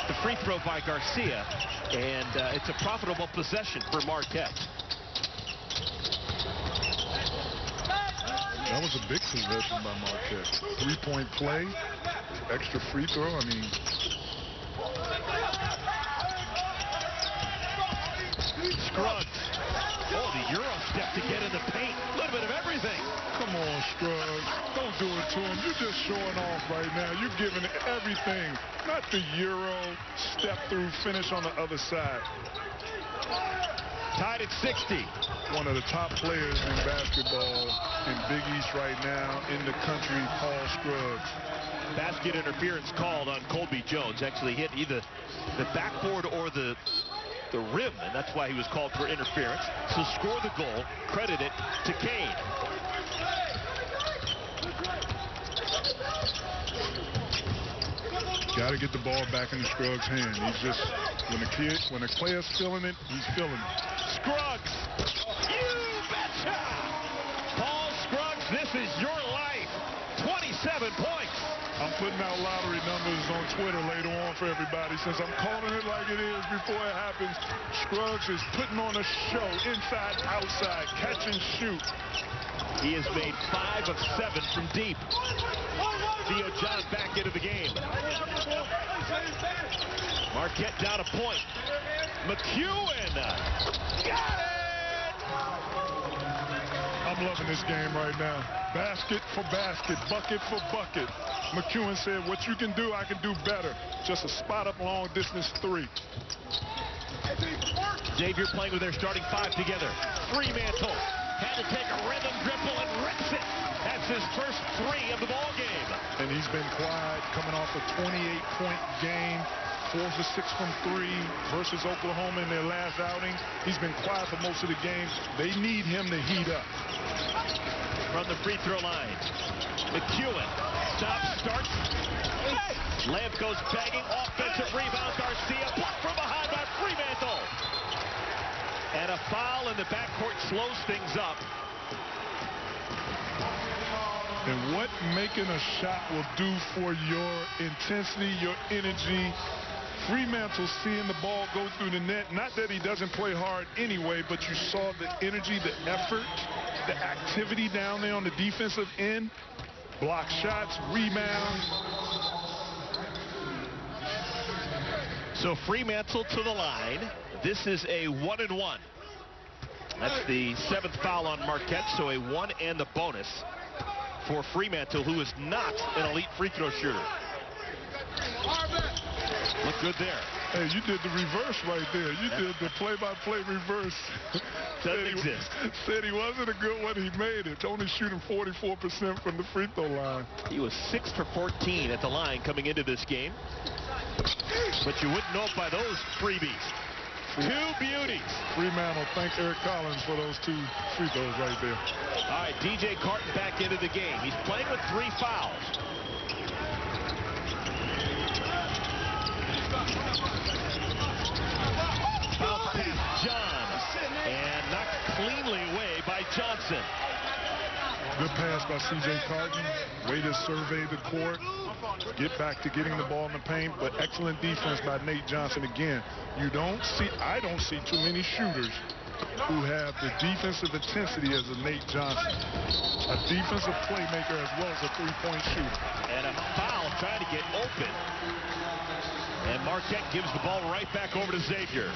Speaker 1: the free throw by Garcia, and it's a profitable possession for Marquette.
Speaker 2: That was a big possession by Marquette. 3-point play, extra free throw. I mean,
Speaker 1: Scruggs. Oh, the Euro step to get in the paint. A little bit of everything.
Speaker 2: come on, Scruggs. Don't do it to him. You're just showing off right now. You're giving everything. Not the Euro step through finish on the other side.
Speaker 1: Tied at 60.
Speaker 2: One of the top players in basketball in Big East right now in the country, Paul Scruggs.
Speaker 1: Basket interference called on Colby Jones. Actually hit either the backboard or the rim, and that's why he was called for interference. So score the goal, credit it to Kane.
Speaker 2: Got to get the ball back in the Scruggs' hand. He's just, when the player's feeling it, he's feeling it.
Speaker 1: Scruggs, you betcha! Paul Scruggs, this is your life. 27 points.
Speaker 2: I'm putting out lottery numbers on Twitter later on for everybody. Since I'm calling it like it is before it happens, Scruggs is putting on a show inside, outside, catch and shoot.
Speaker 1: He has made 5 of 7 from deep. Theo John back into the game. Marquette down a point. McEwen got it!
Speaker 2: I'm loving this game right now. Basket for basket, bucket for bucket. McEwen said, what you can do, I can do better. Just a spot up long distance three.
Speaker 1: Xavier playing with their starting 5 together. Fremantle had to take a rhythm dribble and rips it. That's his first 3 of the ball game.
Speaker 2: And he's been quiet, coming off a 28-point game. 4 for 6 from 3 versus Oklahoma in their last outing. He's been quiet for most of the game. They need him to heat up.
Speaker 1: From the free throw line, McEwen stops, starts. Lamp goes begging. Offensive rebound. Garcia blocked from behind by Fremantle. And a foul in the backcourt slows things up.
Speaker 2: And what making a shot will do for your intensity, your energy. Fremantle seeing the ball go through the net. Not that he doesn't play hard anyway, but you saw the energy, the effort, the activity down there on the defensive end. Block shots, rebounds.
Speaker 1: So Fremantle to the line. This is a 1-and-1. That's the 7th foul on Marquette, so a 1 and the bonus for Fremantle, who is not an elite free throw shooter. Look good there.
Speaker 2: Hey, you did the reverse right there. You did the play-by-play reverse.
Speaker 1: Doesn't exist.
Speaker 2: Said he wasn't a good one. He made it. Only shooting 44% from the free throw line.
Speaker 1: He was 6 for 14 at the line coming into this game. But you wouldn't know it by those freebies. 2 beauties.
Speaker 2: Fremantle, thank Eric Collins for those 2 free throws right there.
Speaker 1: All right, DJ Carton back into the game. He's playing with 3 fouls. Bounce past John and knocked cleanly away by Johnson.
Speaker 2: Good pass by C.J. Carton. Way to survey the court. Get back to getting the ball in the paint, but excellent defense by Nate Johnson again. I don't see too many shooters who have the defensive intensity as a Nate Johnson. A defensive playmaker as well as a 3-point shooter.
Speaker 1: And a foul trying to get open. And Marquette gives the ball right back over to Xavier.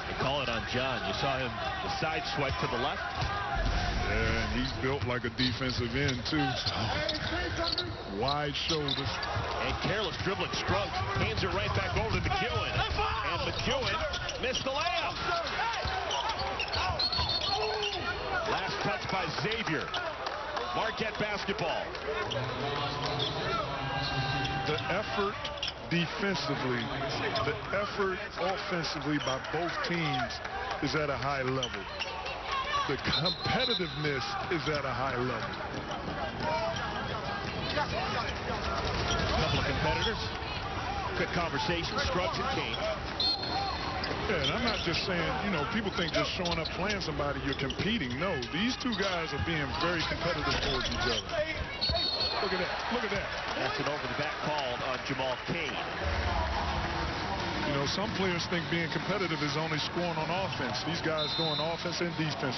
Speaker 1: They call it on John. You saw him, the side swipe to the left.
Speaker 2: Yeah, and He's built like a defensive end, too. Wide shoulders.
Speaker 1: And careless dribbling. Scruggs hands it right back over to McEwen. And McEwen missed the layup. Last touch by Xavier. Marquette basketball.
Speaker 2: The effort defensively, the effort offensively by both teams is at a high level. The competitiveness is at a high level.
Speaker 1: A couple of competitors. Quick conversation. Scruggs and Kane.
Speaker 2: Yeah, and I'm not just saying, you know, people think just showing up playing somebody, you're competing. No, these two guys are being very competitive towards each other. Look at that. Look at that.
Speaker 1: That's an over-the-back called on Jamal Kane.
Speaker 2: You know, some players think being competitive is only scoring on offense. These guys doing offense and defense.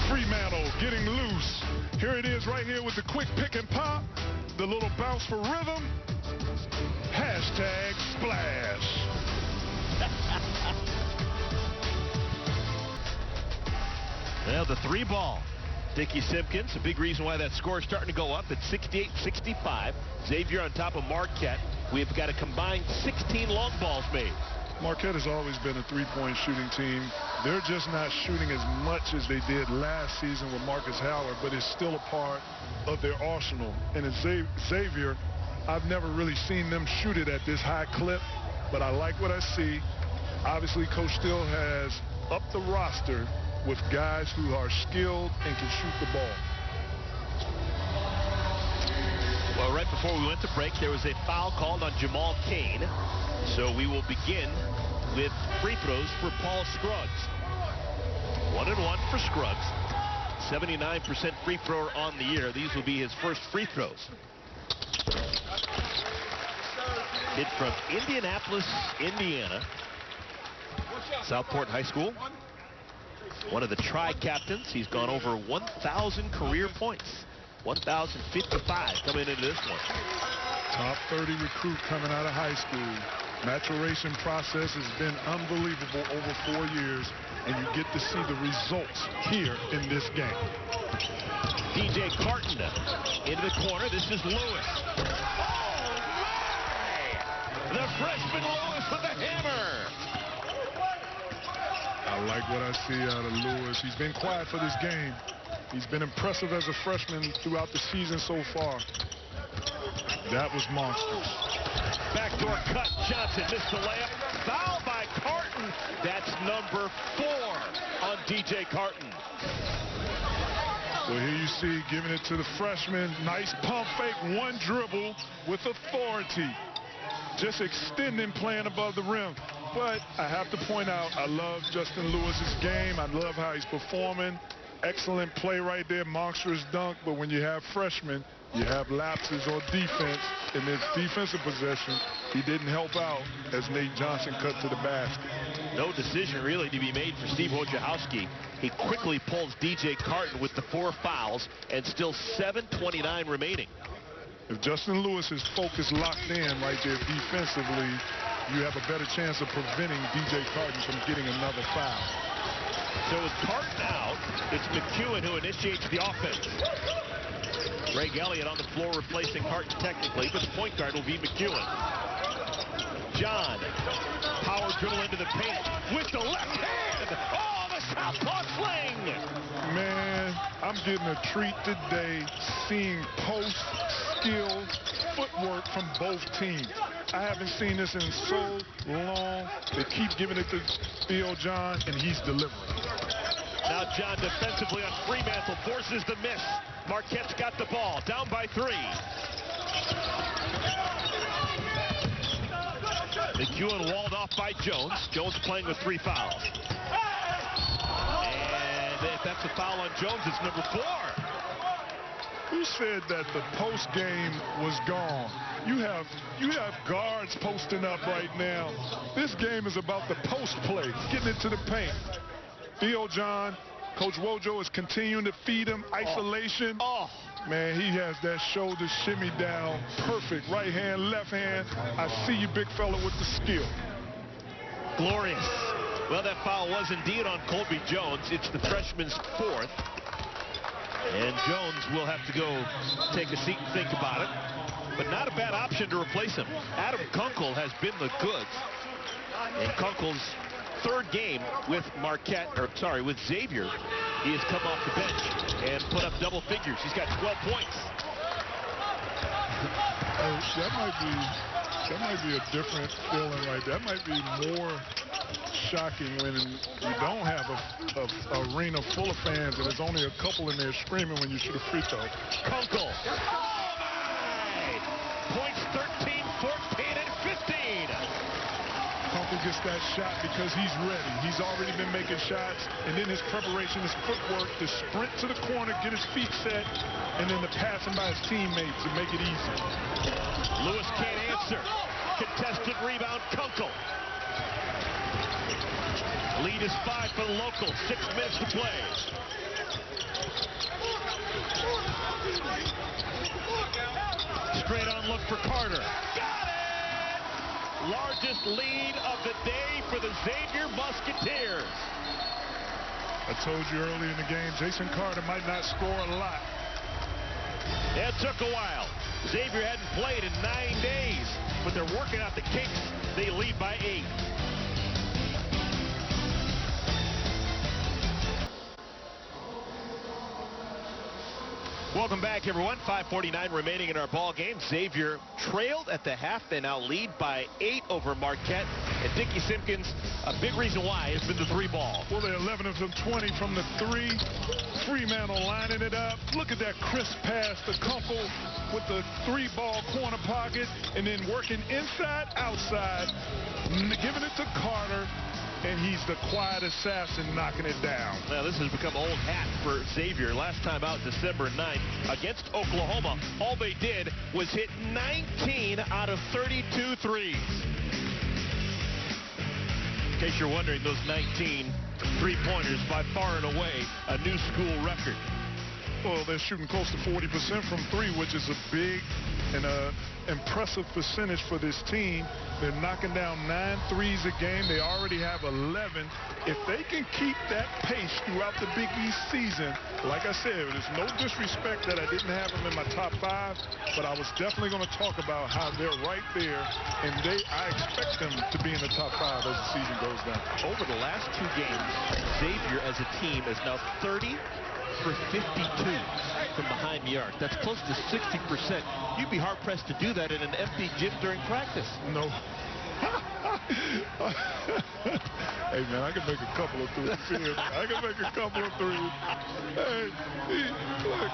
Speaker 2: Fremantle getting loose. Here it is right here with the quick pick and pop. The little bounce for rhythm. Hashtag splash.
Speaker 1: Well, the three ball. Dickie Simpkins, a big reason why that score is starting to go up at 68-65. Xavier on top of Marquette. We've got a combined 16 long balls made.
Speaker 2: Marquette has always been a three-point shooting team. They're just not shooting as much as they did last season with Marcus Howard, but it's still a part of their arsenal. And in Xavier, I've never really seen them shoot it at this high clip, but I like what I see. Obviously, Coach Steele has upped the roster with guys who are skilled and can shoot the ball.
Speaker 1: Well, right before we went to break, there was a foul called on Jamal Kane. So we will begin with free throws for Paul Scruggs. 1-1 for Scruggs. 79% free thrower on the year. These will be his first free throws. Kid from Indianapolis, Indiana. Southport High School. One of the tri-captains. He's gone over 1,000 career points. 1,055 coming into this one.
Speaker 2: Top 30 recruit coming out of high school. Maturation process has been unbelievable over 4 years, and you get to see the results here in this game.
Speaker 1: DJ Carton into the corner. This is Lewis. Oh, my! The freshman Lewis with the hammer.
Speaker 2: I like what I see out of Lewis. He's been quiet for this game. He's been impressive as a freshman throughout the season so far. That was monstrous.
Speaker 1: Backdoor cut. Johnson missed the layup. Foul by Carton. That's number 4 on DJ Carton.
Speaker 2: Well, here you see giving it to the freshman. Nice pump fake. One dribble with authority. Just extending, playing above the rim. But I have to point out, I love Justin Lewis's game. I love how he's performing. Excellent play right there, monstrous dunk. But when you have freshmen, you have lapses on defense. In this defensive possession, he didn't help out as Nate Johnson cut to the basket.
Speaker 1: No decision really to be made for Steve Wojciechowski. He quickly pulls DJ Carton with the 4 fouls and still 7:29 remaining.
Speaker 2: If Justin Lewis is focused, locked in right there defensively, you have a better chance of preventing DJ Carton from getting another foul.
Speaker 1: So with Carton out, it's McEwen who initiates the offense. Greg Elliott on the floor replacing Carton technically, but the point guard will be McEwen. John, power dribble into the paint with the left hand. Oh, the southpaw sling.
Speaker 2: Man, I'm getting a treat today seeing post skill footwork from both teams. I haven't seen this in so long. They keep giving it to Theo John, and he's delivering.
Speaker 1: Now John defensively on Fremantle forces the miss. Marquette's got the ball, down by 3. McEwen walled off by Jones. Jones playing with 3 fouls. And if that's a foul on Jones, it's number 4.
Speaker 2: Who said that the post game was gone? You have guards posting up right now. This game is about the post play, getting it to the paint. Theo John, Coach Wojo is continuing to feed him isolation.
Speaker 1: Oh.
Speaker 2: Man, he has that shoulder shimmy down. Perfect. Right hand, left hand. I see you, big fella, with the skill.
Speaker 1: Glorious. Well, that foul was indeed on Colby Jones. It's the freshman's 4th. And Jones will have to go take a seat and think about it. But not a bad option to replace him. Adam Kunkel has been the goods. In Kunkel's 3rd game with with Xavier, he has come off the bench and put up double figures. He's got 12 points.
Speaker 2: That might be a different feeling right there. That might be more shocking when you don't have a arena full of fans and there's only a couple in there screaming when you shoot a free throw.
Speaker 1: Kunkel. Oh my! Points 13, 14, and 15.
Speaker 2: Kunkel gets that shot because he's ready. He's already been making shots, and then his preparation, his footwork, to sprint to the corner, get his feet set, and then to pass him by his teammates and make it easy.
Speaker 1: Lewis can't answer. Contested rebound, Kunkel. Lead is 5 for the local. 6 minutes to play. Straight on look for Carter. Got it! Largest lead of the day for the Xavier Musketeers.
Speaker 2: I told you early in the game, Jason Carter might not score a lot.
Speaker 1: It took a while. Xavier hadn't played in 9 days, but they're working out the kinks. They lead by 8. Welcome back, everyone. 5:49 remaining in our ball game. Xavier trailed at the half. They now lead by 8 over Marquette. And Dickie Simpkins, a big reason why has been the 3-ball.
Speaker 2: Well, they're 11 of them 20 from the 3. Fremantle lining it up. Look at that crisp pass to Kunkel with the 3-ball corner pocket, and then working inside, outside, giving it to Carter. And he's the quiet assassin knocking it down.
Speaker 1: Now, this has become old hat for Xavier. Last time out, December 9th, against Oklahoma, all they did was hit 19 out of 32 threes. In case you're wondering, those 19 three-pointers, by far and away, a new school record.
Speaker 2: Well, they're shooting close to 40% from 3, which is a big and impressive percentage for this team. They're knocking down 9 threes a game. They already have 11. If they can keep that pace throughout the Big East season, like I said, there's no disrespect that I didn't have them in my top 5, but I was definitely going to talk about how they're right there, and I expect them to be in the top 5 as the season goes down.
Speaker 1: Over the last 2 games, Xavier as a team is now 30 for 52 from behind the arc. That's close to 60%. You'd be hard-pressed to do that in an empty gym during practice.
Speaker 2: No. Hey, man, I can make a couple of threes. I can make a couple of threes. Hey,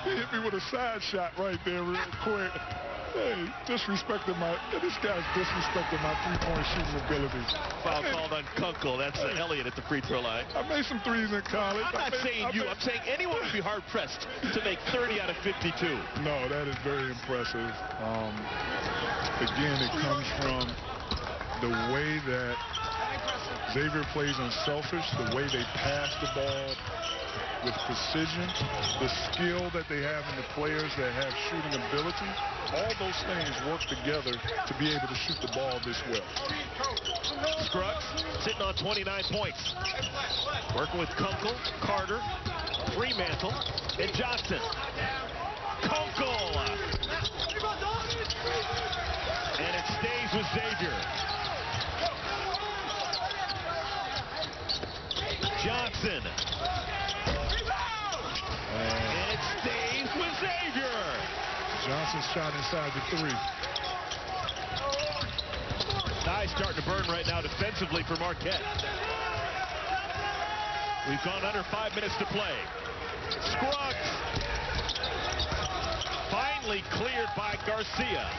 Speaker 2: he hit me with a side shot right there real quick. Hey, this guy's disrespecting my three-point shooting ability.
Speaker 1: Foul called on Kunkel. That's Elliott at the free throw line.
Speaker 2: I made some threes in college.
Speaker 1: I'm not saying you. I'm saying anyone would be hard-pressed to make 30 out of 52.
Speaker 2: No, that is very impressive. Again, it comes from the way that Xavier plays unselfish, the way they pass the ball with precision, the skill that they have in the players that have shooting ability. All those things work together to be able to shoot the ball this well.
Speaker 1: Scruggs sitting on 29 points. Working with Kunkel, Carter, Fremantle, and Johnson. Kunkel! And it stays with Xavier. Johnson. And it stays with Xavier.
Speaker 2: Johnson's shot inside the 3.
Speaker 1: Tie starting to burn right now defensively for Marquette. We've gone under 5 minutes to play. Scruggs. Finally cleared by Garcia.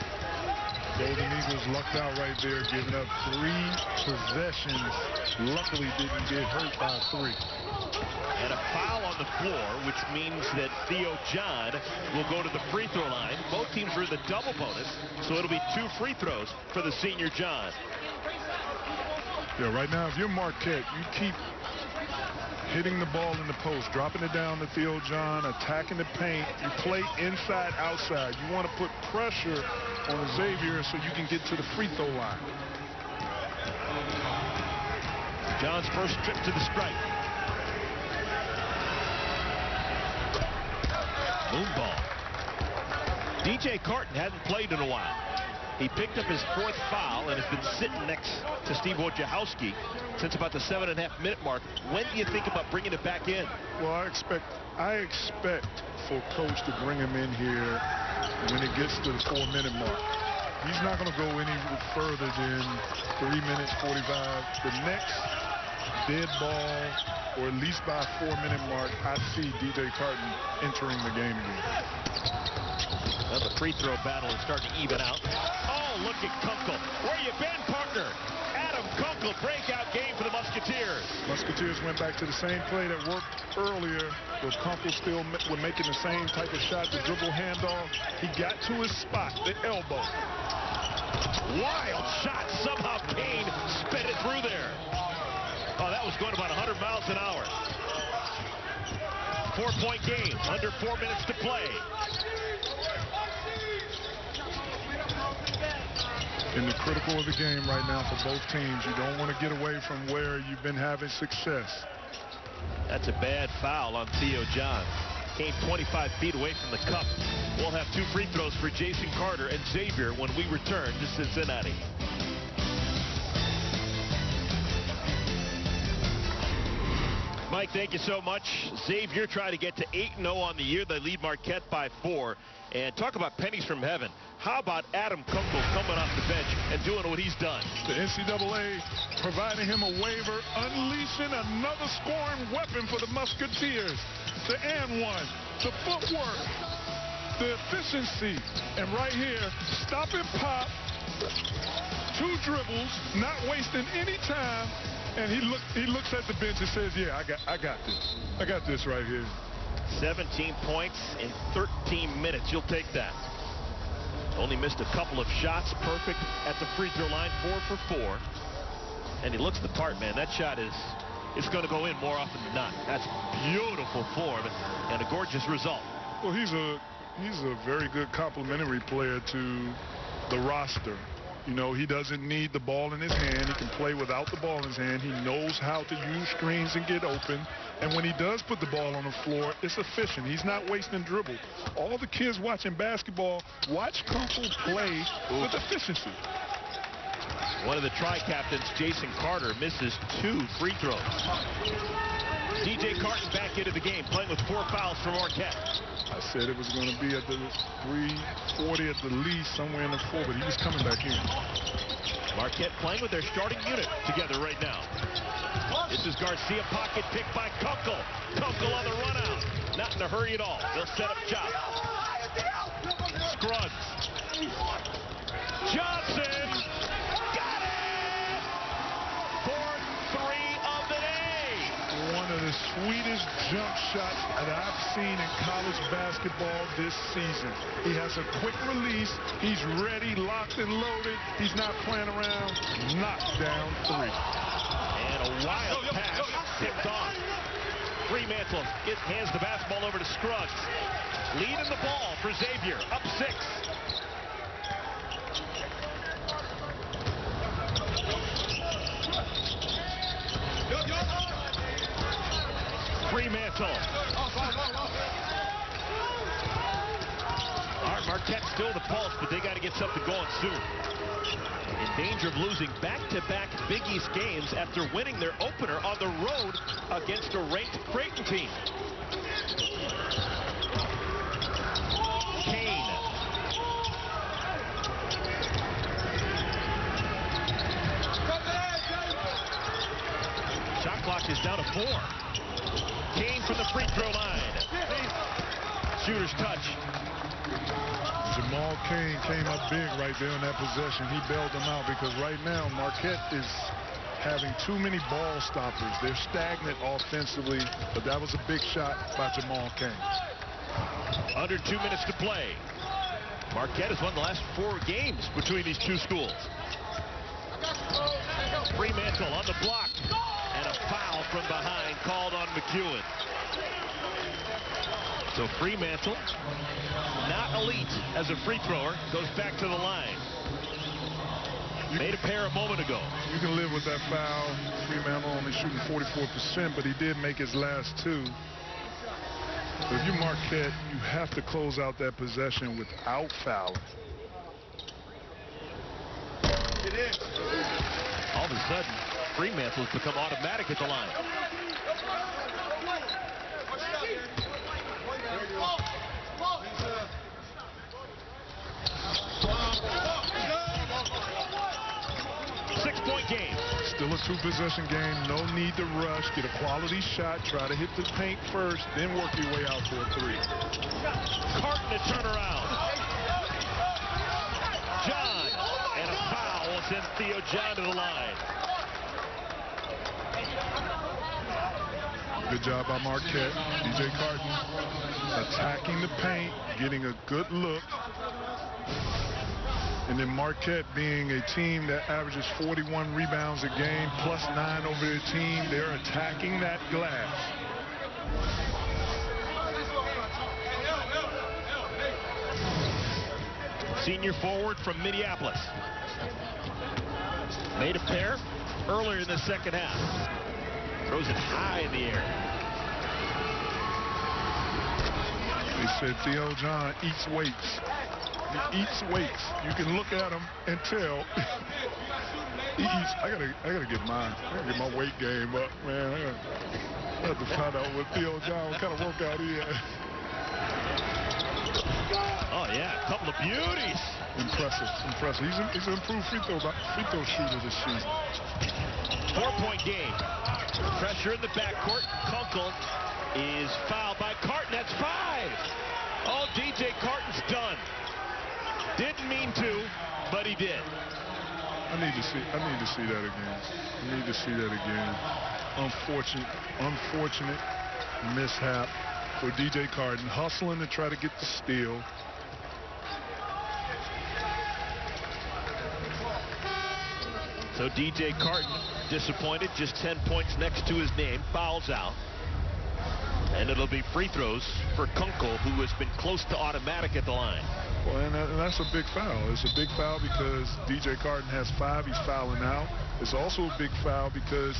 Speaker 2: Golden Eagles lucked out right there, giving up 3 possessions. Luckily didn't get hurt by 3.
Speaker 1: And a foul on the floor, which means that Theo John will go to the free throw line. Both teams are in the double bonus, so it'll be 2 free throws for the senior John.
Speaker 2: Yeah, right now, if you're Marquette, you keep hitting the ball in the post, dropping it down to Theo John, attacking the paint. You play inside, outside. You want to put pressure on Xavier so you can get to the free throw line.
Speaker 1: John's first trip to the stripe. Moon ball. DJ Carton hadn't played in a while. He picked up his 4th foul and has been sitting next to Steve Wojciechowski since about the 7.5-minute mark. When do you think about bringing it back in?
Speaker 2: Well, I expect for coach to bring him in here when it gets to the 4-minute mark. He's not going to go any further than 3 minutes 45. The next dead ball, or at least by a 4-minute mark, I see DJ Carton entering the game again.
Speaker 1: Well, the free throw battle is starting to even out. Oh, look at Kunkel. Where you been, partner? Adam Kunkel, breakout game for the Musketeers.
Speaker 2: Musketeers went back to the same play that worked earlier, where Kunkel still were making the same type of shot, the dribble handoff. He got to his spot, the elbow.
Speaker 1: Wild shot. Somehow Kane sped it through there. Oh, that was going about 100 miles an hour. 4-point game, under 4 minutes to play.
Speaker 2: In the critical of the game right now for both teams, you don't want to get away from where you've been having success.
Speaker 1: That's a bad foul on Theo John. Came 25 feet away from the cup. We'll have 2 free throws for Jason Carter and Xavier when we return to Cincinnati. Mike, thank you so much. Xavier trying to get to 8-0 on the year. They lead Marquette by 4. And talk about pennies from heaven. How about Adam Kunkel coming off the bench and doing what he's done?
Speaker 2: The NCAA providing him a waiver, unleashing another scoring weapon for the Musketeers. The and one, the footwork, the efficiency, and right here, stop and pop, 2 dribbles, not wasting any time, and he looks at the bench and says, yeah, I got this. I got this right here.
Speaker 1: 17 points in 13 minutes. You'll take that. Only missed a couple of shots. Perfect at the free throw line, 4 for 4. And he looks the part, man. That shot it's going to go in more often than not. That's beautiful form and a gorgeous result.
Speaker 2: Well, he's a very good complementary player to the roster. You know, he doesn't need the ball in his hand. He can play without the ball in his hand. He knows how to use screens and get open. And when he does put the ball on the floor, it's efficient. He's not wasting dribble. All the kids watching basketball, watch Kunkel play with efficiency.
Speaker 1: One of the tri-captains, Jason Carter, misses 2 free throws. DJ Carton back into the game, playing with 4 fouls for Marquette.
Speaker 2: I said it was going to be at the 3:40 at the least, somewhere in the 4, but he was coming back in.
Speaker 1: Marquette playing with their starting unit together right now. This is Garcia, pocket pick by Kunkel. Kunkel on the run out. Not in a hurry at all. They'll set up shop. Scruggs. Johnson. Got it! 4th 3 of the day.
Speaker 2: One of the sweetest jump shots that I've seen in college basketball this season. He has a quick release. He's ready, locked and loaded. He's not playing around. Knocked down 3.
Speaker 1: And a wild pass tipped off. Fremantle hands the basketball over to Scruggs. Leading the ball for Xavier, up 6. Fremantle. Marquette still the pulse, but they got to get something going soon. In danger of losing back-to-back Big East games after winning their opener on the road against a ranked Creighton team. Kane. Shot clock is down to 4. Kane from the free throw line. Shooter's touch.
Speaker 2: Jamal Kane came up big right there in that possession. He bailed them out because right now Marquette is having too many ball stoppers. They're stagnant offensively, but that was a big shot by Jamal Kane.
Speaker 1: Under 2 minutes to play. Marquette has won the last 4 games between these 2 schools. Fremantle on the block. And a foul from behind called on McEwen. So Fremantle, not elite as a free thrower, goes back to the line. Made a pair a moment ago.
Speaker 2: You can live with that foul. Fremantle only shooting 44%, but he did make his last two. But if you're Marquette, you have to close out that possession without fouling.
Speaker 1: All of a sudden, Fremantle's become automatic at the line. Six-point game.
Speaker 2: Still a two-possession game. No need to rush. Get a quality shot. Try to hit the paint first, then work your way out to a three.
Speaker 1: Carton to turn around. John, and a foul will send Theo John to the line.
Speaker 2: Good job by Marquette. DJ Carton attacking the paint, getting a good look. And then Marquette, being a team that averages 41 rebounds a game, +9 over their team, they're attacking that glass.
Speaker 1: Senior forward from Minneapolis. Made a pair earlier in the second half. Throws it high in the air.
Speaker 2: They said Theo John eats weights. He eats weights. You can look at him and tell. He eats. I gotta get mine. I gotta get my weight game up, man. I have to find out what Theo John, what kind of workout he had.
Speaker 1: Oh yeah, a couple of beauties.
Speaker 2: Impressive, impressive. He's an improved free throw shooter this season.
Speaker 1: 4-point game. Pressure in the backcourt. Kunkel is fouled by Carton. That's 5. Oh, DJ Carton's done. Didn't mean to, but he did.
Speaker 2: I need to see that again. I need to see that again. Unfortunate mishap for DJ Carton, hustling to try to get the steal.
Speaker 1: So DJ Carton, disappointed, just 10 points next to his name, fouls out. And it'll be free throws for Kunkel, who has been close to automatic at the line.
Speaker 2: Well, and that's a big foul. It's a big foul because DJ Carton has 5. He's fouling out. It's also a big foul because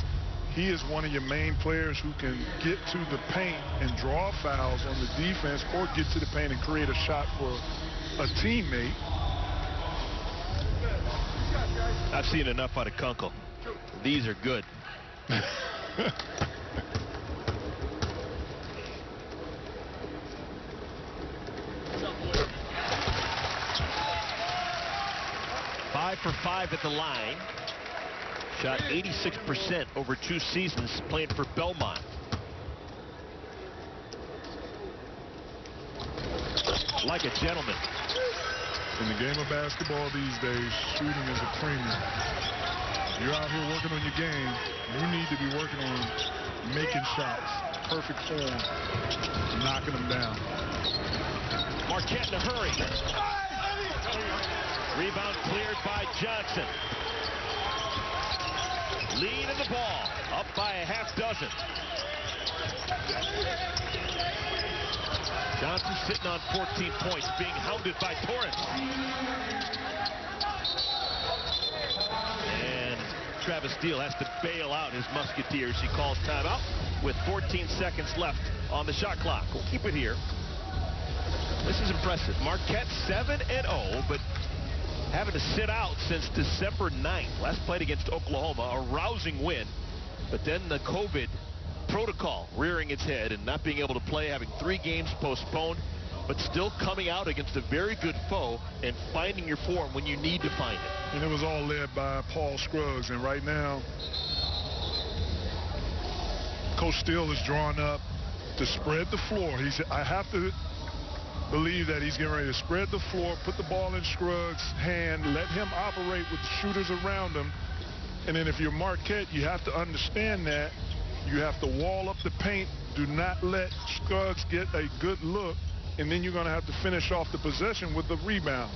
Speaker 2: he is one of your main players who can get to the paint and draw fouls on the defense, or get to the paint and create a shot for a teammate.
Speaker 1: I've seen enough out of Kunkel. These are good. 5 for 5 at the line. Shot 86% over 2 seasons playing for Belmont. Like a gentleman.
Speaker 2: In the game of basketball these days, shooting is a premium. You're out here working on your game. You need to be working on making shots. Perfect form. Knocking them down.
Speaker 1: Marquette in a hurry. Rebound cleared by Johnson. Lead in the ball. Up by a half dozen. Johnson sitting on 14 points, being hounded by Torrance. And Travis Steele has to bail out his Musketeers. He calls timeout with 14 seconds left on the shot clock. We'll keep it here. This is impressive. Marquette 7-0, but having to sit out since December 9th. Last played against Oklahoma, a rousing win. But then the COVID protocol rearing its head and not being able to play, having 3 games postponed, but still coming out against a very good foe and finding your form when you need to find it.
Speaker 2: And it was all led by Paul Scruggs. And right now, Coach Steele is drawing up to spread the floor. I have to believe that he's getting ready to spread the floor, put the ball in Scruggs' hand, let him operate with the shooters around him. And then if you're Marquette, you have to understand that. You have to wall up the paint. Do not let Scruggs get a good look. And then you're going to have to finish off the possession with the rebound.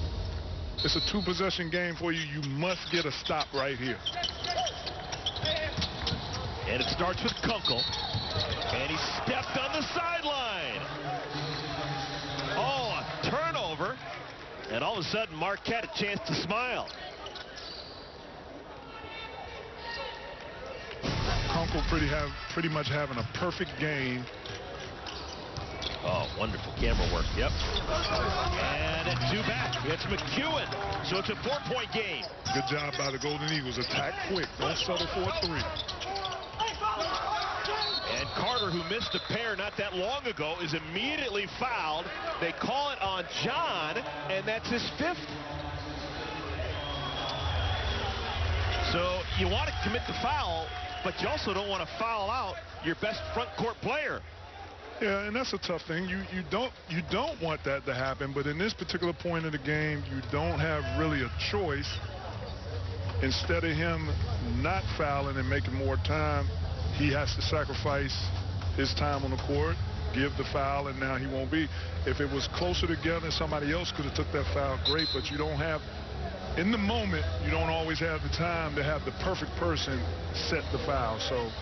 Speaker 2: It's a 2-possession game for you. You must get a stop right here.
Speaker 1: And it starts with Kunkel. And he stepped on the sideline. Oh, a turnover. And all of a sudden, Marquette a chance to smile.
Speaker 2: Kunkel pretty much having a perfect game.
Speaker 1: Oh, wonderful camera work. Yep. And it's 2 back. It's McEwen. So it's a 4-point game.
Speaker 2: Good job by the Golden Eagles. Attack quick. Don't settle for a 3.
Speaker 1: And Carter, who missed a pair not that long ago, is immediately fouled. They call it on John, and that's his 5th. So you want to commit the foul, but you also don't want to foul out your best front court player.
Speaker 2: Yeah, and that's a tough thing. You don't want that to happen, but in this particular point of the game, you don't have really a choice. Instead of him not fouling and making more time, he has to sacrifice his time on the court, give the foul, and now he won't be. If it was closer together, somebody else could have took that foul, great, but you don't have, in the moment, you don't always have the time to have the perfect person set the foul. So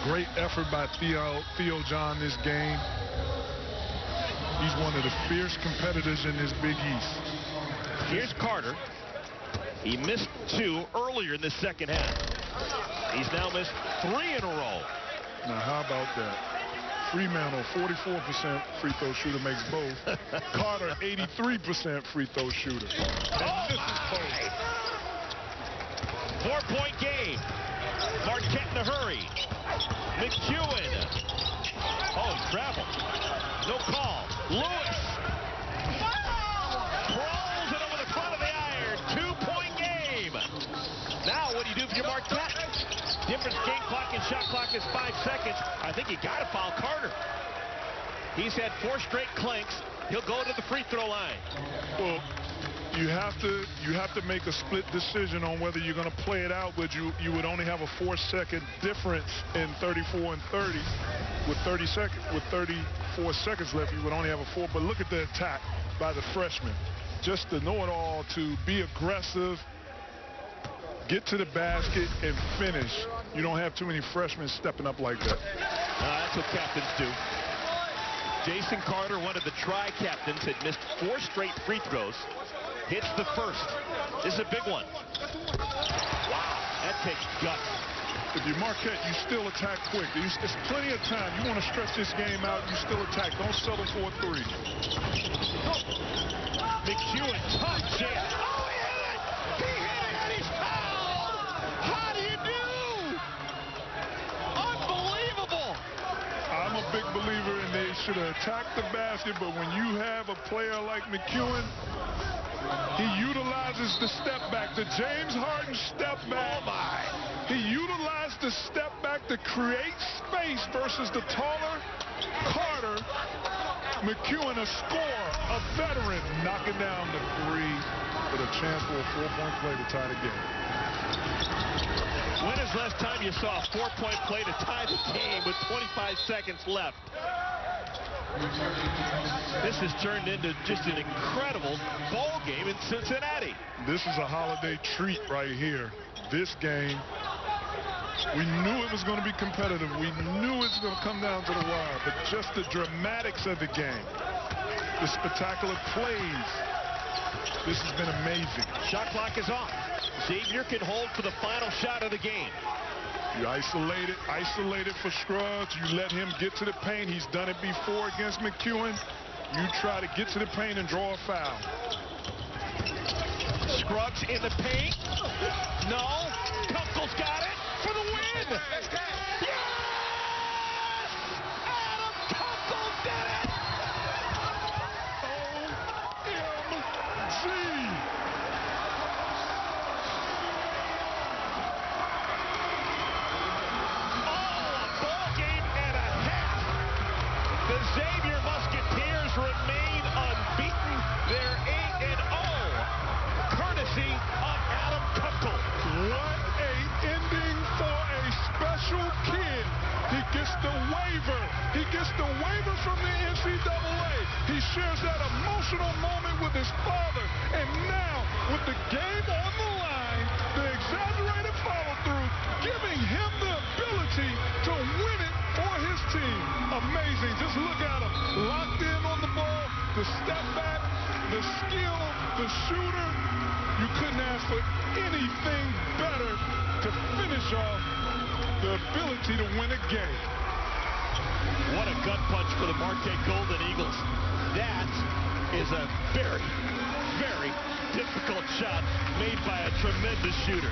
Speaker 2: great effort by Theo John this game. He's one of the fierce competitors in this Big East.
Speaker 1: Here's Carter. He missed 2 earlier in the second half. He's now missed 3 in a row.
Speaker 2: Now, how about that? Fremantle, 44% free throw shooter, makes both. Carter, 83% free throw shooter. And this is both.
Speaker 1: 4-point game. Marquette in a hurry. McEwen. Oh, travel. No call. Lewis. Rolls it over the front of the iron. 2-point game. Now, what do you do if you're Marquette? Difference game clock and shot clock is 5 seconds. I think you got to foul Carter. He's had 4 straight clinks. He'll go to the free throw line.
Speaker 2: Well, you have to make a split decision on whether you're going to play it out. But you would only have a 4-second difference in 34 and 30 with 34 seconds left. You would only have a 4. But look at the attack by the freshman. Just the know-it-all to be aggressive, get to the basket, and finish. You don't have too many freshmen stepping up like that.
Speaker 1: That's what captains do. Jason Carter, one of the tri-captains, had missed 4 straight free throws. Hits the first. This is a big one. Wow, that takes guts.
Speaker 2: If you're Marquette, you still attack quick. There's plenty of time. You want to stretch this game out, you still attack. Don't settle for a 3.
Speaker 1: McEwen, tough jam. Oh, he hit it! He hit it and he's fouled! How do you do? Unbelievable!
Speaker 2: I'm a big believer in they should have attacked the basket, but when you have a player like McEwen, he utilizes the step back, the James Harden step back.
Speaker 1: Oh my!
Speaker 2: He utilized the step back to create space versus the taller Carter. McEwen, a scorer, a veteran, knocking down the 3 with a chance for a 4-point play to tie the game.
Speaker 1: When is the last time you saw a 4-point play to tie the game with 25 seconds left? This has turned into just an incredible ball game in Cincinnati.
Speaker 2: This is a holiday treat right here. This game, we knew it was going to be competitive. We knew it was going to come down to the wire. But just the dramatics of the game, the spectacular plays, this has been amazing.
Speaker 1: Shot clock is off. Xavier can hold for the final shot of the game.
Speaker 2: You isolate it for Scruggs. You let him get to the paint. He's done it before against McEwen. You try to get to the paint and draw a foul.
Speaker 1: Scruggs in the paint. No. Kunkel's got it for the win. Yes! Adam Kunkel did it!
Speaker 2: OMG!
Speaker 1: The Xavier Musketeers remain unbeaten. They're 8-0, courtesy of Adam Kunkel.
Speaker 2: What a ending for a special kid. He gets the waiver. He gets the waiver from the NCAA. He shares that emotional moment with his father. And now, with the game on the line, the exaggerated follow-through, giving him the ability to win it for his team. Amazing. Just look at him. Locked in on the ball, the step back, the skill, the shooter. You couldn't ask for anything better to finish off the ability to win a game.
Speaker 1: What a gut punch for the Marquette Golden Eagles. That is a very, very difficult shot made by a tremendous shooter.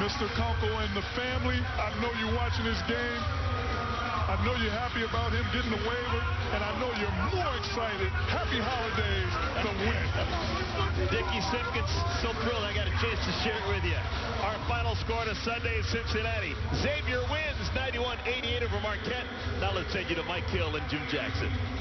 Speaker 2: Mr. Kunkel and the family, I know you're watching this game. I know you're happy about him getting the waiver, and I know you're more excited. Happy holidays, the win.
Speaker 1: Dickie Simpkins, so thrilled I got a chance to share it with you. Our final score to Sunday in Cincinnati. Xavier wins 91-88 over Marquette. Now let's send you to Mike Hill and Jim Jackson.